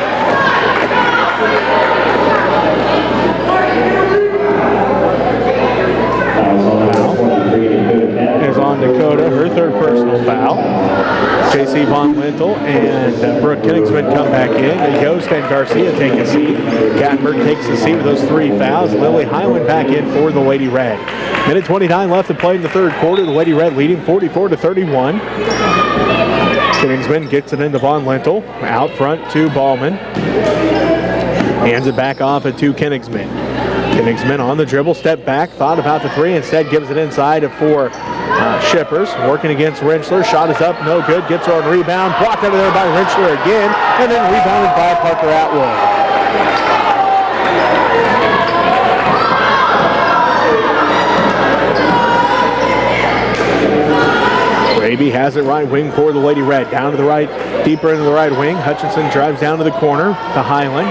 [SPEAKER 1] Is on Dakota, her third personal foul. J.C. Von Lintel and Brooke Kingsman come back in. Yost and Garcia take a seat. Gattenberg takes the seat with those 3 fouls. Lily Highland back in for the Lady Red. Minute 29 left to play in the third quarter. The Lady Red leading 44-31. Kingsman gets it into Von Lintel. Out front to Ballman. Hands it back off to Kingsman. Kingsman on the dribble, step back, thought about the 3, instead gives it inside for Shippers, working against Rentschler. Shot is up, no good, gets her on rebound, blocked out of there by Rentschler again, and then rebounded by Parker Atwood. Raby has it right wing for the Lady Red. Down to the right, deeper into the right wing. Hutchinson drives down to the corner to Highland.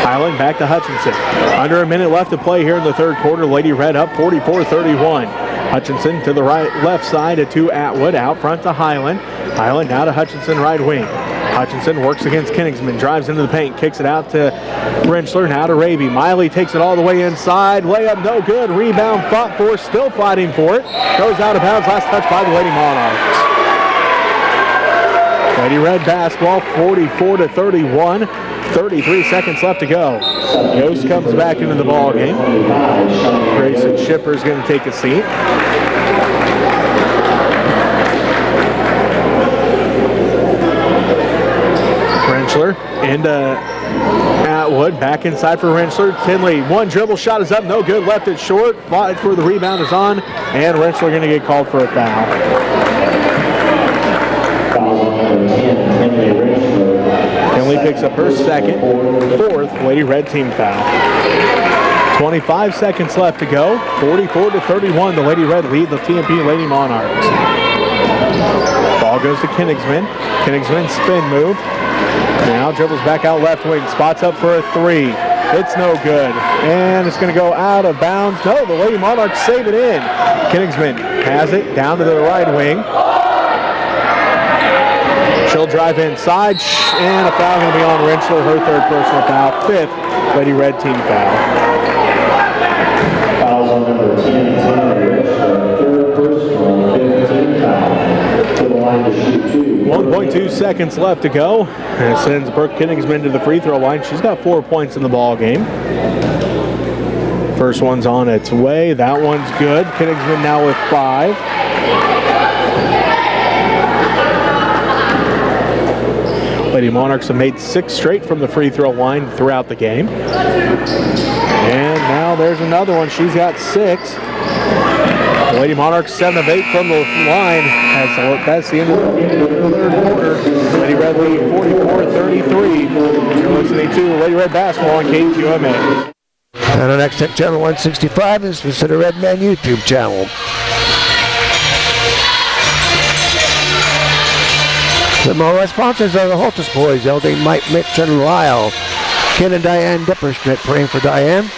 [SPEAKER 1] Highland back to Hutchinson. Under a minute left to play here in the third quarter. Lady Red up 44-31. Hutchinson to the left side to Atwood. Out front to Highland. Highland now to Hutchinson right wing. Hutchinson works against Kingsman. Drives into the paint. Kicks it out to Rentschler. Now to Raby. Miley takes it all the way inside. Layup no good. Rebound fought for. Still fighting for it. Goes out of bounds. Last touch by the Lady Monarchs. Lady Red basketball 44-31. 33 seconds left to go. Yost comes back into the ball game. Grayson Shipper's going to take a seat. Rentschler into Atwood. Back inside for Rentschler. Tinley, one dribble shot is up, no good. Left it short. Fought for the rebound is on, and Rentschler going to get called for a foul. Tinley picks up her second, fourth Lady Red team foul. 25 seconds left to go. 44-31. The Lady Red lead the TMP Lady Monarchs. Ball goes to Kingsman. Kingsman spin move. Now dribbles back out left wing. Spots up for a 3. It's no good. And it's going to go out of bounds. No, the Lady Monarchs save it in. Kingsman has it down to the right wing. She'll drive inside, and a foul going to be on Rentschler, her third personal foul, 5th Lady Red team foul.
[SPEAKER 2] Fouls on number 10, Rentschler, third personal, 5th team foul. To the line to shoot 2.
[SPEAKER 1] 1.2 seconds left to go. And it sends Brooke Kingsman to the free throw line. She's got 4 points in the ball game. First one's on its way. That one's good. Kingsman now with 5. Lady Monarchs have made 6 straight from the free throw line throughout the game. And now there's another one. She's got 6. Lady Monarchs 7 of 8 from the line. That's the end of the third quarter. Lady Red lead 44-33. You're listening to Lady Red basketball on KQMA.
[SPEAKER 3] And our next channel 165 is the Center Red Man YouTube channel. Some of our sponsors are the Holtis boys, LD, Mike, Mitch, and Lyle. Ken and Diane Dipperschmidt, praying for Diane.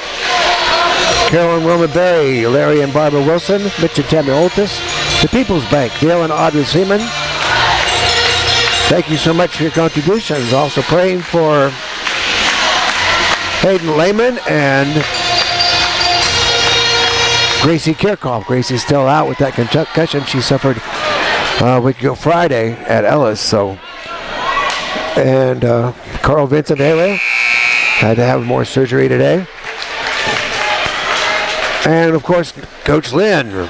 [SPEAKER 3] Carol and Wilma Berry, Larry and Barbara Wilson, Mitch and Tammy Holtis. The People's Bank, Dale and Audrey Seaman. Thank you so much for your contributions. Also praying for Hayden Lehman and Gracie Kirchhoff. Gracie's still out with that concussion she suffered week ago Friday at Ellis. So, and Carl Vincent Haley had to have more surgery today. And of course, Coach Lynn,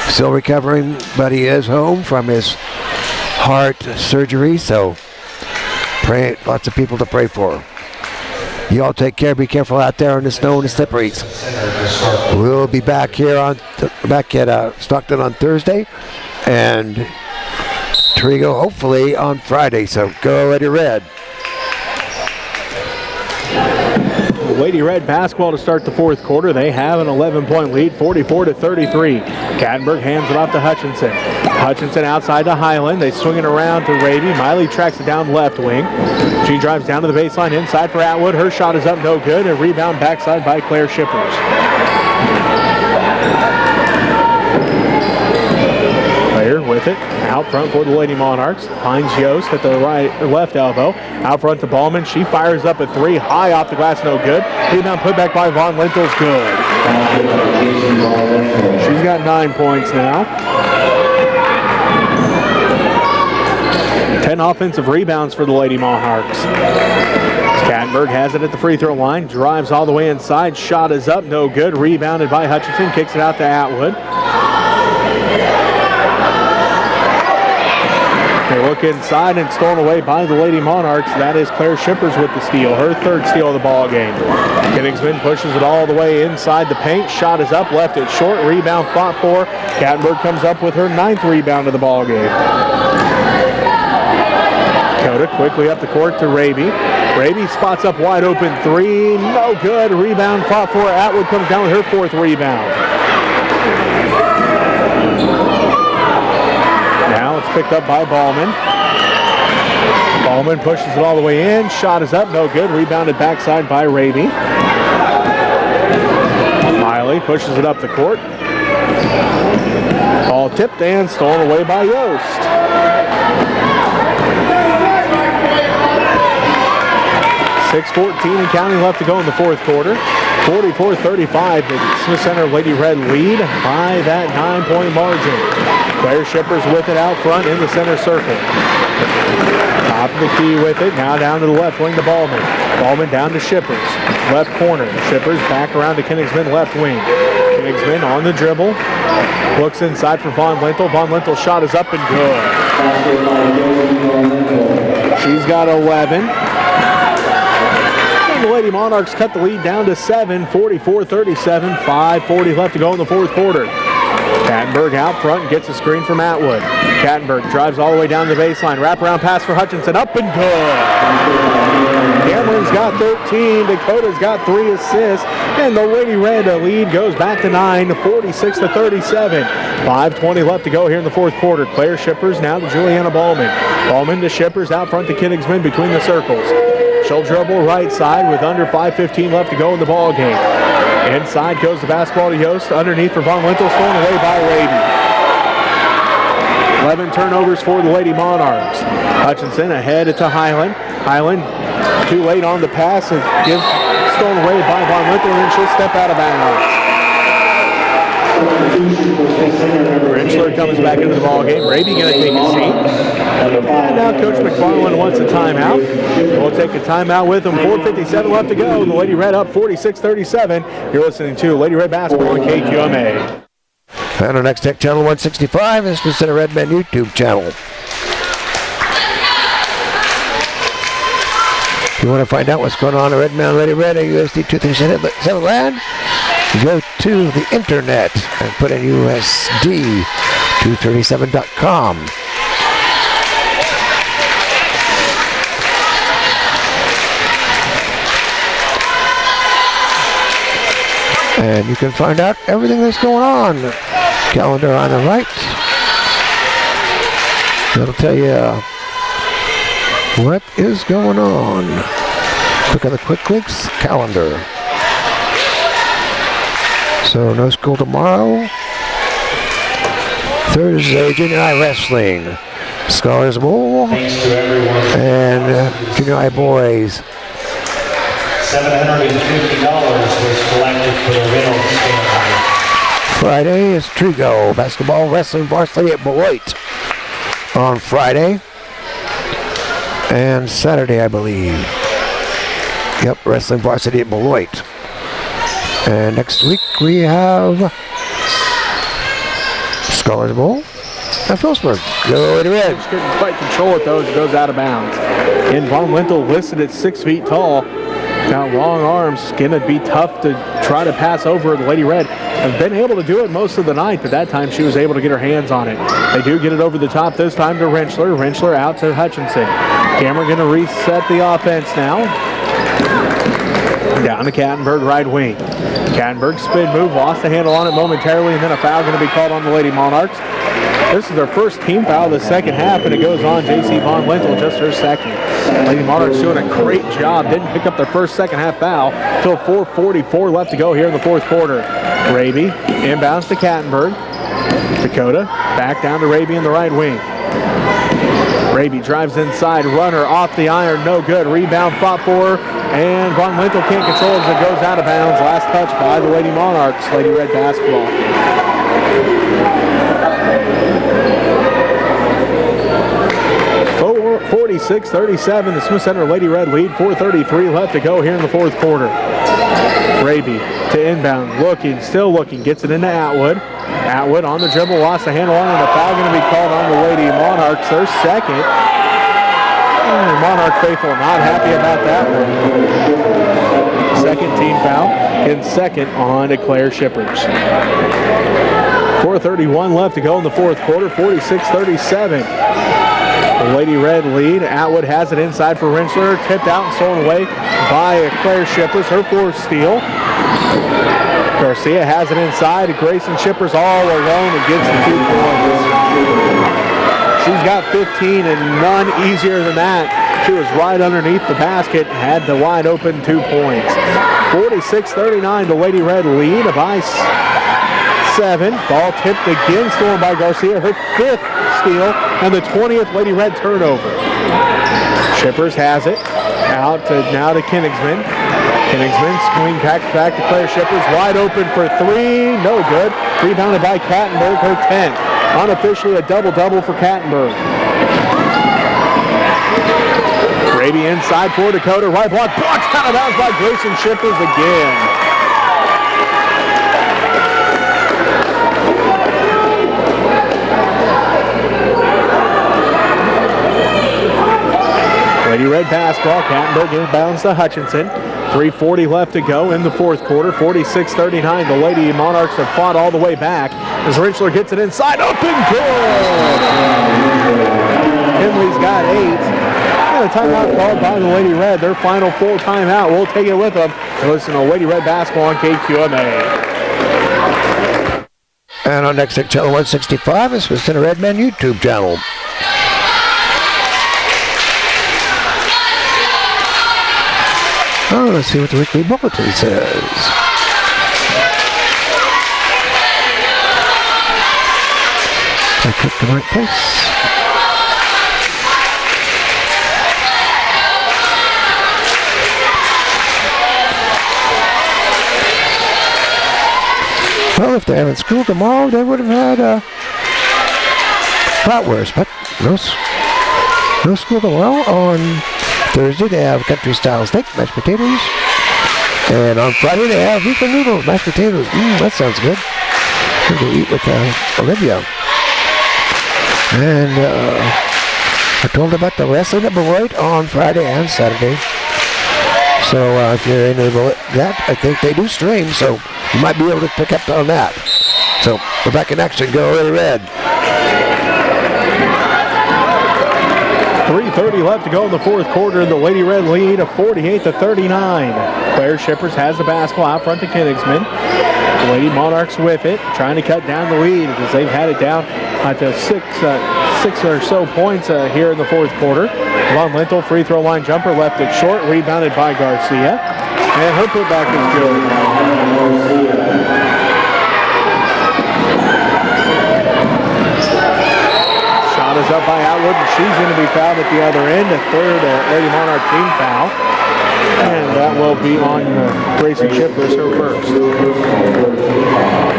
[SPEAKER 3] still recovering, but he is home from his heart surgery. So, pray, lots of people to pray for. You all take care. Be careful out there in the snow and the slipperies. We'll be back here back at Stockton on Thursday, and Trigo hopefully on Friday. So go Lady Red.
[SPEAKER 1] Lady Red basketball to start the fourth quarter. They have an 11-point lead, 44-33. Kattenberg hands it off to Hutchinson. Hutchinson outside to Highland. They swing it around to Raby. Miley tracks it down left wing. She drives down to the baseline inside for Atwood. Her shot is up, no good. A rebound backside by Claire Shippers. Claire with it. Out front for the Lady Monarchs. Finds Yost at the left elbow. Out front to Ballman. She fires up a three. High off the glass, no good. Rebound put back by Von Lintel's good. She's got 9 points now. 10 offensive rebounds for the Lady Monarchs. Kattenberg has it at the free throw line. Drives all the way inside. Shot is up, no good. Rebounded by Hutchinson. Kicks it out to Atwood. They look inside and stolen away by the Lady Monarchs. That is Claire Shippers with the steal, her third steal of the ball game. Kenigsman pushes it all the way inside the paint. Shot is up, left it short. Rebound fought for. Kattenberg comes up with her 9th rebound of the ball game. Dakota quickly up the court to Raby. Raby spots up wide open three. No good. Rebound fought for. Atwood comes down with her 4th rebound. Now it's picked up by Ballman. Ballman pushes it all the way in. Shot is up, no good. Rebounded backside by Raby. Miley pushes it up the court. Ball tipped and stolen away by Yost. 6:14 and counting left to go in the fourth quarter. 44-35. The Smith Center Lady Red lead by that 9-point margin. Claire Shippers with it out front in the center circle. Top of the key with it. Now down to the left wing to Ballman. Ballman down to Shippers. Left corner. Shippers back around to Kenigsman left wing. Kenigsman on the dribble. Looks inside for Von Lintel. Von Lintel's shot is up and good. She's got 11. The Lady Monarchs cut the lead down to 7, 44-37, 5:40 left to go in the fourth quarter. Kattenberg out front and gets a screen from Atwood. Kattenberg drives all the way down the baseline. Wraparound pass for Hutchinson, up and good. Cameron's got 13, Dakota's got 3 assists, and the Lady Red lead goes back to 9, 46-37. 5:20 left to go here in the fourth quarter. Claire Shippers now to Juliana Ballman. Ballman to Shippers out front to Kenigsman between the circles. She'll dribble right side with under 5:15 left to go in the ball game. Inside goes the basketball to Yost. Underneath for Von Lintel, stolen away by Raby. 11 turnovers for the Lady Monarchs. Hutchinson ahead to Highland. Highland too late on the pass and gives stolen away by Von Lintel, and then she'll step out of bounds. Rentschler comes back into the ball game. Raby going to take a seat. And now Coach McFarland wants a timeout. We'll take a timeout with him. 4:57 left to go. The Lady Red up 46-37. You're listening to Lady Red Basketball on KQMA.
[SPEAKER 3] And our Next Tech Channel 165 is the Center Redmen YouTube channel. If you want to find out what's going on in Redman Lady Red at USD 237 land, go to the internet and put in USD237.com. And you can find out everything that's going on. Calendar on the right. That'll tell you what is going on. Click on the quick links calendar. So no school tomorrow. Thursday, junior high wrestling. Scholars Bowl.
[SPEAKER 4] Thanks to everyone.
[SPEAKER 3] And junior high boys.
[SPEAKER 4] $750 was collected for the Reynolds family.
[SPEAKER 3] Friday is Trigo basketball wrestling varsity at Beloit on Friday. And Saturday, I believe. Yep, wrestling varsity at Beloit. And next week we have Scholars Bowl at Phillipsburg. Go Lady Red.
[SPEAKER 1] Just couldn't quite control it though as it goes out of bounds. And Von Lintel listed at 6 feet tall. Got long arms. It's going to be tough to try to pass over the Lady Red. Have been able to do it most of the night, but that time she was able to get her hands on it. They do get it over the top this time to Rentschler. Rentschler out to Hutchinson. Cameron going to reset the offense now. Down to Kattenberg, right wing. Kattenberg spin move, lost the handle on it momentarily, and then a foul going to be called on the Lady Monarchs. This is their first team foul of the second half, and it goes on J.C. Von Lintel, just her second. Lady Monarchs doing a great job. Didn't pick up their first second half foul until 4:44 left to go here in the fourth quarter. Raby inbounds to Kattenberg. Dakota back down to Raby in the right wing. Raby drives inside, runner off the iron, no good. Rebound fought for, and Von Lintel can't control as it goes out of bounds. Last touch by the Lady Monarchs, Lady Red basketball. 46-37, the Smith Center Lady Red lead. 4:33 left to go here in the fourth quarter. Raby to inbound, looking, still looking, gets it into Atwood. Atwood on the dribble, lost the handle on it, and a foul going to be called on the Lady Monarchs, their second. And Monarch faithful not happy about that one. Second team foul, and second on to Claire Shippers. 4:31 left to go in the fourth quarter, 46-37. The Lady Red lead. Atwood has it inside for Rentschler, tipped out and stolen away by Claire Shippers, her fourth steal. Garcia has it inside. Grayson Shippers all alone and gets the 2 points. She's got 15 and none easier than that. She was right underneath the basket, had the wide open 2 points. 46-39, the Lady Red lead by 7. Ball tipped again, stolen by Garcia, her 5th steal and the 20th Lady Red turnover. Shippers has it out to now to Kenigsman. Kenigsman swing back to Claire Shippers, wide open for 3, no good. Rebounded by Kattenberg, her 10th. Unofficially a double-double for Kattenberg. Raby inside for Dakota, right block, blocked out of bounds by Grayson Shippers again. Lady Red basketball, Kattenberg inbounds to Hutchinson. 3:40 left to go in the fourth quarter, 46-39. The Lady Monarchs have fought all the way back as Rentschler gets it inside, up and good! Kinley's got 8. And a timeout called by the Lady Red, their final full timeout. We'll take it with them and listen to Lady Red basketball on KQMA.
[SPEAKER 3] And on next channel 165 is the Center Redmen YouTube channel. Oh, let's see what the weekly bulletin says. I clicked the right place. Well, if they're having school tomorrow, they would have had bratwurst, but no school tomorrow. On Thursday, they have country-style steak, mashed potatoes. And on Friday, they have beef and noodles, mashed potatoes. That sounds good. I'm going to eat with Olivia. And I told them about the wrestling at Beloit on Friday and Saturday. So if you're into that, I think they do stream, so you might be able to pick up on that. So we're back in action. Go Lady Red.
[SPEAKER 1] 3:30 left to go in the fourth quarter. The Lady Red lead of 48-39. Claire Shippers has the basketball out front to Kenigsman. The Lady Monarchs with it, trying to cut down the lead because they've had it down to six or so points here in the fourth quarter. Von Lintel, free throw line jumper, left it short, rebounded by Garcia. And her putback is good. Is up by Atwood, and she's going to be fouled at the other end. A third Lady Monarch team foul. And that will be on Grayson Shippers, her first.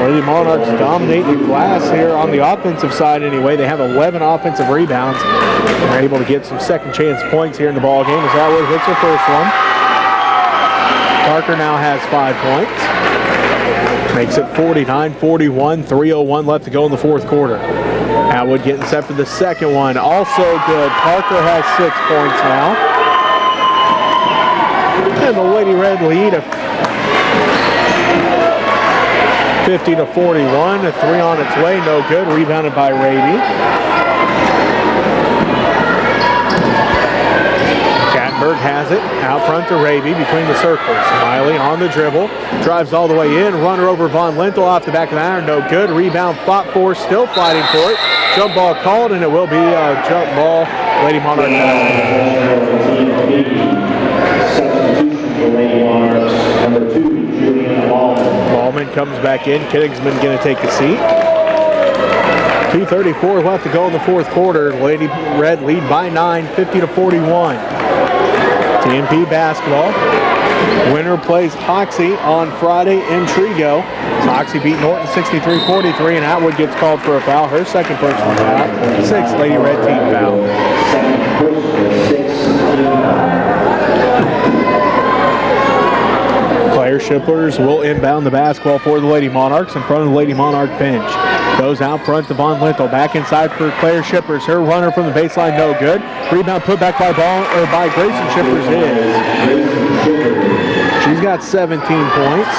[SPEAKER 1] Lady Monarchs dominate the glass here on the offensive side anyway. They have 11 offensive rebounds. They're able to get some second chance points here in the ball game as Atwood hits her first one. Parker now has 5 points. Makes it 49-41, 3:01 left to go in the fourth quarter. Atwood getting set for the second one. Also good. Parker has 6 points now. And the Lady Red lead of 50-41. A 3 on its way. No good. Rebounded by Raby. Kattenberg has it out front to Raby between the circles. Miley on the dribble, drives all the way in, runner over Von Lintel off the back of the iron, no good. Rebound fought for, still fighting for it. Jump ball called, and it will be a jump ball. Lady Monarchs.
[SPEAKER 2] Substitution for Lady Monarchs, number 2, Juliana Ballman.
[SPEAKER 1] Ballman comes back in. Kenigsman going to take a seat. 2:34 left to go in the fourth quarter. Lady Red lead by 9, 50-41. TMP basketball. Winner plays Hoxie on Friday in Trigo. Hoxie beat Norton 63-43, and Atwood gets called for a foul. Her second personal foul. 6th Lady Red team foul.
[SPEAKER 2] Second personal, 6 team foul.
[SPEAKER 1] Claire Shiplers will inbound the basketball for the Lady Monarchs in front of the Lady Monarch bench. Goes out front to Von Lintel. Back inside for Claire Shiplers. Her runner from the baseline, no good. Rebound put back by Grayson Shiplers is. She's got 17 points.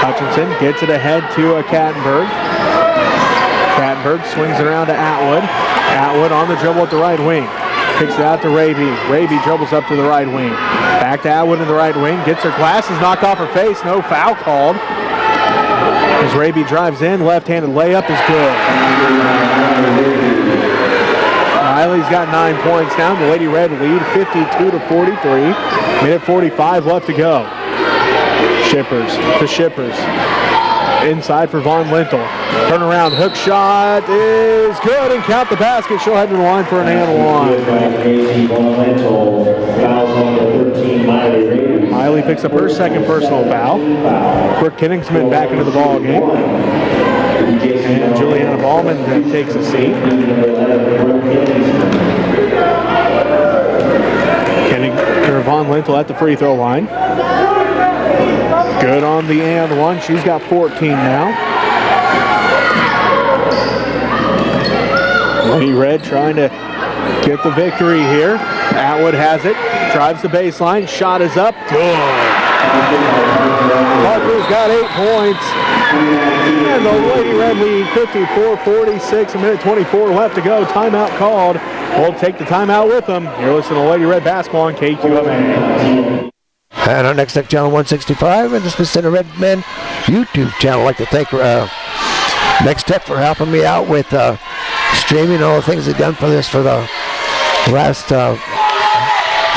[SPEAKER 1] Hutchinson gets it ahead to Kattenberg. Kattenberg swings it around to Atwood. Atwood on the dribble at the right wing. Kicks it out to Raby. Raby dribbles up to the right wing. Back to Atwood in the right wing. Gets her glasses knocked off her face. No foul called. As Raby drives in, left-handed layup is good. Miley's got 9 points now. The Lady Red lead 52-43. Minute 45 left to go. Shippers to Shippers. Inside for Von Lintel. Turn around, hook shot is good, and count the basket. She'll head to the line for an and one. Miley picks up her second personal foul. Brooke Kenigsman back into the ball game. And Juliana Ballman takes a seat. Von Lintel at the free throw line. Good on the and one. She's got 14 now. Lady Red trying to get the victory here. Atwood has it. Drives the baseline. Shot is up. Good. Parker's got 8 points. And the Lady Red lead 54-46. A minute 24 left to go. Timeout called. We'll take the timeout with them. You're listening to Lady Red Basketball on KQMA.
[SPEAKER 3] And our next tech channel 165 and the Smith Center Redmen YouTube channel. I'd like to thank Next Tech for helping me out with streaming all the things they've done for this for the last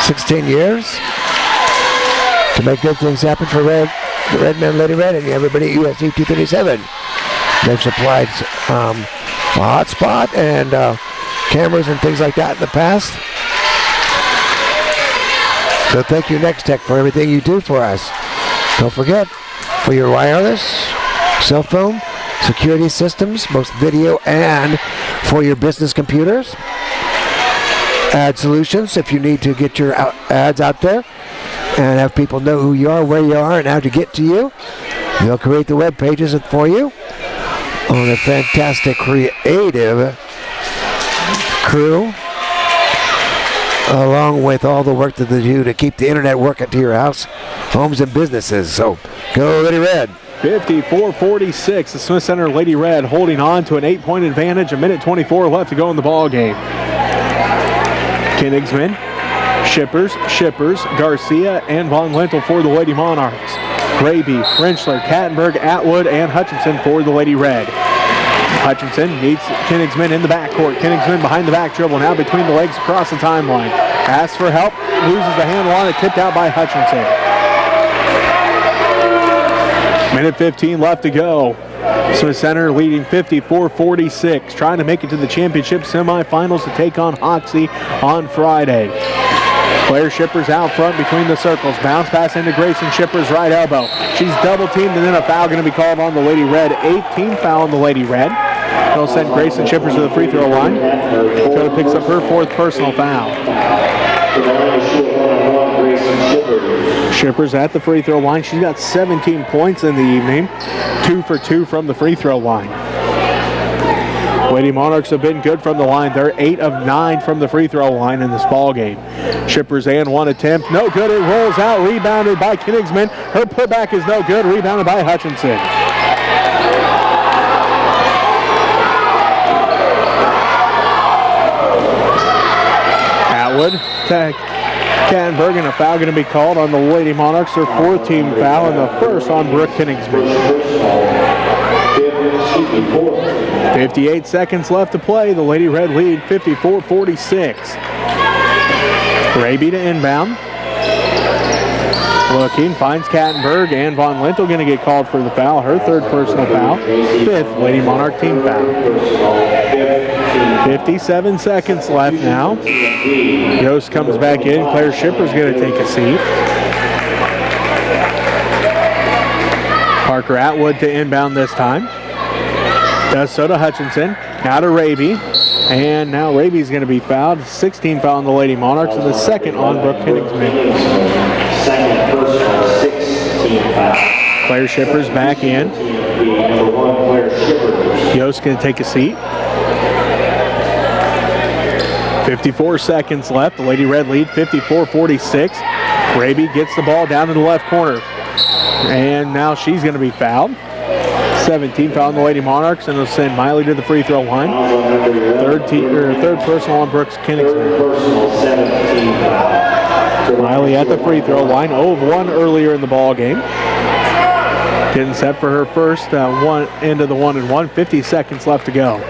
[SPEAKER 3] 16 years to make good things happen for the Redmen, Lady Red, and everybody at USC 237. They've supplied a hotspot and cameras and things like that in the past. So thank you, Next Tech, for everything you do for us. Don't forget, for your wireless, cell phone, security systems, both video and for your business computers. Ad solutions, if you need to get your ads out there and have people know who you are, where you are, and how to get to you. They'll create the web pages for you on a fantastic, creative crew, along with all the work that they do to keep the internet working to your house, homes, and businesses. So, go Lady Red.
[SPEAKER 1] 54-46. The Smith Center Lady Red holding on to an 8-point advantage. A minute 24 left to go in the ball game. Kenigsman, Shippers, Garcia, and Von Lintel for the Lady Monarchs. Raby, Frenchler, Kattenberg, Atwood, and Hutchinson for the Lady Red. Hutchinson meets Kenigsman in the backcourt. Kenigsman behind the back dribble, now between the legs across the timeline. Asks for help, loses the handle on it, tipped out by Hutchinson. Minute 15 left to go. Smith Center leading 54-46, trying to make it to the championship semifinals to take on Hoxie on Friday. Claire Shippers out front between the circles. Bounce pass into Grayson Shippers' right elbow. She's double teamed, and then a foul going to be called on the Lady Red. 18th foul on the Lady Red. They'll send Grayson Shippers to the free throw line. Dakota picks up her 4th personal foul. Shippers at the free throw line. She's got 17 points in the evening. 2 for 2 from the free throw line. Lady Monarchs have been good from the line. They're 8 of 9 from the free throw line in this ball game. Shippers and one attempt. No good. It rolls out. Rebounded by Kenigsman. Her putback is no good. Rebounded by Hutchinson. Atwood Kattenberg, and a foul going to be called on the Lady Monarchs, their 4th team foul, and the first on Brooke Kingsman. 58 seconds left to play. The Lady Red lead 54-46. Raby to inbound. Looking, finds Kattenberg, and Von Lintel going to get called for the foul. Her 3rd personal foul. 5th Lady Monarch team foul. 57 seconds left now. Yost comes back in. Claire Shipper's going to take a seat. Parker Atwood to inbound this time. Does so to Hutchinson. Now to Raby. And now Raby's going to be fouled. 16 foul on the Lady Monarchs, and the 2nd on Brooke Kingsman.
[SPEAKER 2] 2nd personal, 16 foul.
[SPEAKER 1] Claire Shipper's back in.
[SPEAKER 2] Number 1, Claire Shipper.
[SPEAKER 1] Yost going to take a seat. 54 seconds left. The Lady Red lead 54-46. Raby gets the ball down in the left corner. And now she's going to be fouled. 17 foul on the Lady Monarchs, and it'll send Miley to the free throw line. 3rd personal on Brooks Kingsman. Miley at the free throw line, 0 of 1 earlier in the ball game. Getting set for her first end of the 1-and-1. 50 seconds left to go.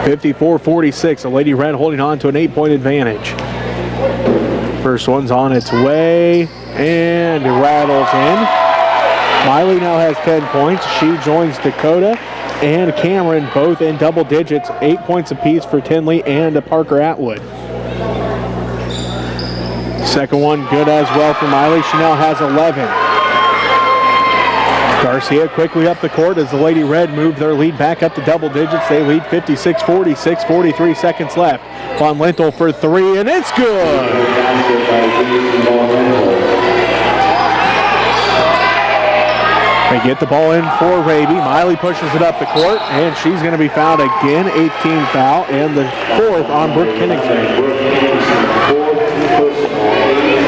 [SPEAKER 1] 54-46. The Lady Red holding on to an 8-point advantage. First one's on its way, and it rattles in. Miley now has 10 points. She joins Dakota and Cameron, both in double digits. 8 points apiece for Tinley and Parker Atwood. Second one good as well for Miley. She now has 11. Garcia quickly up the court as the Lady Red move their lead back up to double digits. They lead 56-46, 43 seconds left. Von Lintel for 3, and it's good. They get the ball in for Raby. Miley pushes it up the court, and she's going to be fouled again. 18 foul, and the 4th on Brooke Kingsman.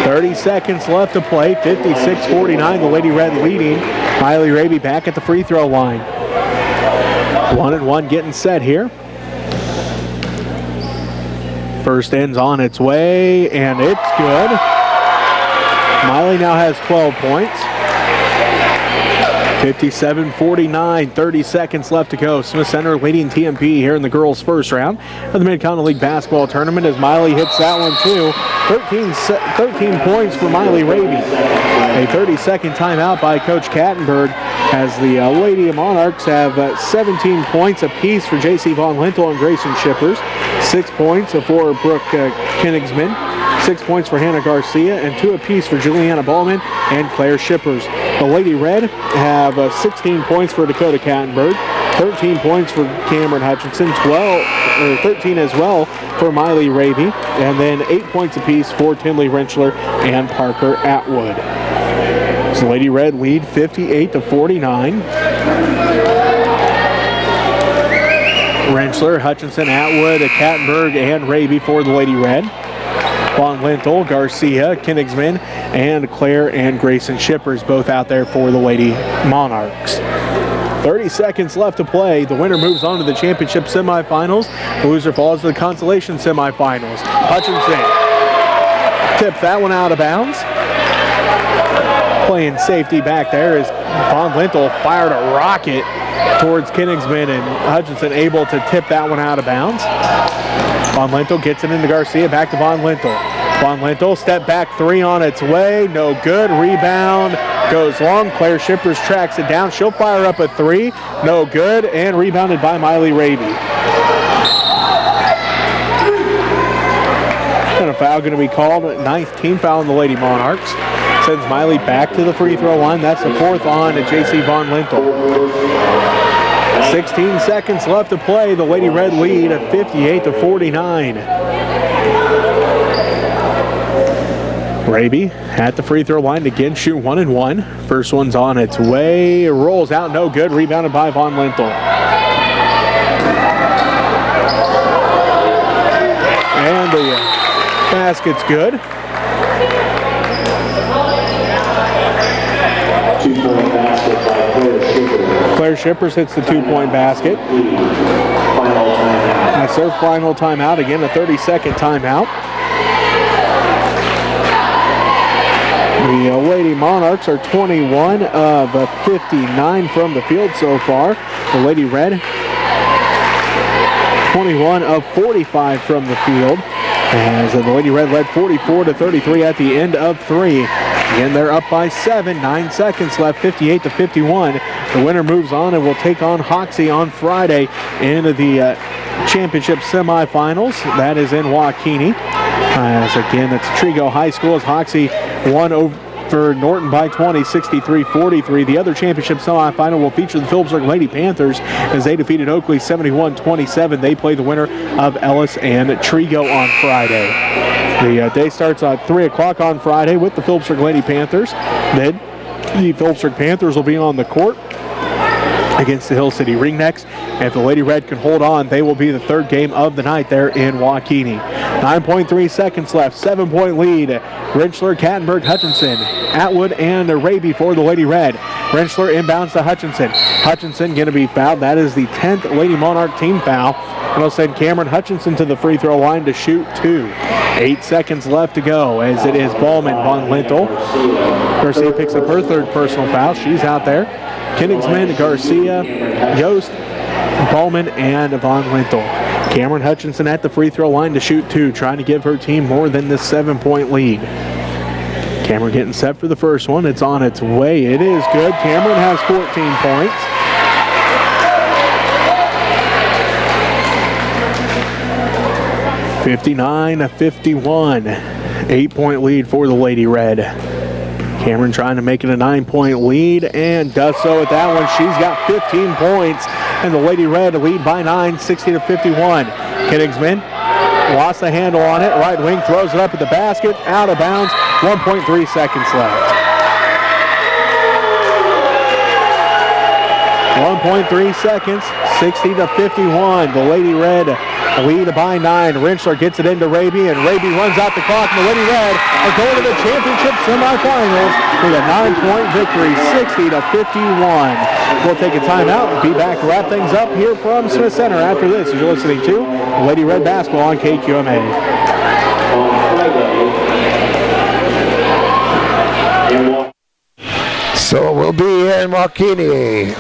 [SPEAKER 1] 30 seconds left to play. 56-49. The Lady Red leading. Miley Raby back at the free throw line. 1-and-1 getting set here. First end's on its way, and it's good. Miley now has 12 points. 57-49, 30 seconds left to go. Smith Center leading TMP here in the girls' first round of the Mid-Continent League basketball tournament as Miley hits that one too. 13 points for Miley Raby. A 30-second timeout by Coach Kattenberg as the Lady Monarchs have 17 points apiece for J.C. Von Lintel and Grayson Shippers. 6 points for Brooke Kingsman. 6 points for Hannah Garcia, and 2 apiece for Juliana Ballman and Claire Shippers. The Lady Red have 16 points for Dakota Kattenberg, 13 points for Cameron Hutchinson, 13 as well for Miley Raby, and then 8 points apiece for Tinley Rentschler and Parker Atwood. So Lady Red lead 58-49. Rentschler, Hutchinson, Atwood, Kattenberg, and Raby for the Lady Red. Von Lintel, Garcia, Kingsman, and Claire and Grayson Shippers both out there for the Lady Monarchs. 30 seconds left to play. The winner moves on to the championship semifinals. The loser falls to the consolation semifinals. Hutchinson tipped that one out of bounds. Playing safety back there as Von Lintel fired a rocket towards Kingsman, and Hutchinson able to tip that one out of bounds. Von Lintel gets it into Garcia, back to Von Lintel. Von Lintel, step back 3 on its way, no good. Rebound goes long. Claire Shippers tracks it down. She'll fire up a 3, no good, and rebounded by Miley Raby. And a foul going to be called, 9th team foul on the Lady Monarchs. Sends Miley back to the free throw line. That's the 4th on to J.C. Von Lintel. 16 seconds left to play. The Lady Red lead at 58-49. Raby at the free throw line again, shoot 1-and-1. First one's on its way, rolls out, no good. Rebounded by Von Lintel. And the basket's good.
[SPEAKER 2] 2-point basket by Claire Shippers.
[SPEAKER 1] Claire Shippers hits the 2-point basket. That's their final timeout. Again, a 30-second timeout. The Lady Monarchs are 21 of 59 from the field so far. The Lady Red, 21 of 45 from the field. As the Lady Red led 44-33 at the end of 3. Again, they're up by 7. 9 seconds left, 58-51. The winner moves on and will take on Hoxie on Friday in the championship semifinals. That is in Waukene. As again, that's Trigo High School as Hoxie won over Norton by 20, 63-43. The other championship semifinal will feature the Phillipsburg Lady Panthers as they defeated Oakley 71-27. They play the winner of Ellis and Trigo on Friday. The day starts at 3 o'clock on Friday with the Phillipsburg Lady Panthers. Then the Phillipsburg Panthers will be on the court against the Hill City Ringnecks. If the Lady Red can hold on, they will be the third game of the night there in Waukene. 9.3 seconds left, 7-point lead. Rentschler, Kattenberg, Hutchinson, Atwood, and Raby for the Lady Red. Rentschler inbounds to Hutchinson. Hutchinson going to be fouled. That is the 10th Lady Monarch team foul. It'll send Cameron Hutchinson to the free throw line to shoot 2. 8 seconds left to go as it is Ballman, Von Lintel. Garcia picks up her third personal foul. She's out there. Kenigsman, Garcia, Yost, Ballman, and Von Lintel. Cameron Hutchinson at the free throw line to shoot 2, trying to give her team more than this 7-point lead. Cameron getting set for the first one. It's on its way. It is good. Cameron has 14 points. (59-51). 8-point lead for the Lady Red. Cameron trying to make it a 9-point lead and does so with that one. She's got 15 points and the Lady Red lead by 9, 60-51. Kenigsman lost the handle on it. Right wing throws it up at the basket. Out of bounds. 1.3 seconds left. 1.3 seconds. 60-51. The Lady Red lead by 9. Rentschler gets it into Raby, and Raby runs out the clock, and the Lady Red are going to the championship semifinals with a 9-point victory, 60-51. We'll take a timeout and be back to wrap things up here from Smith Center after this. As you're listening to Lady Red Basketball on KQMA.
[SPEAKER 3] So we'll be in Waukene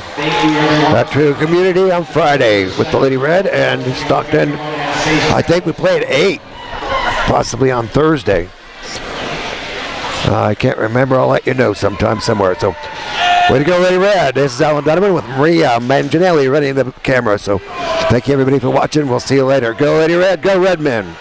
[SPEAKER 3] at True Community on Friday with the Lady Red and Stockton. I think we play at 8, possibly on Thursday. I can't remember. I'll let you know sometime somewhere. So way to go, Lady Red. This is Alan Donovan with Maria Manginelli running the camera. So thank you, everybody, for watching. We'll see you later. Go, Lady Red. Go, Redmen.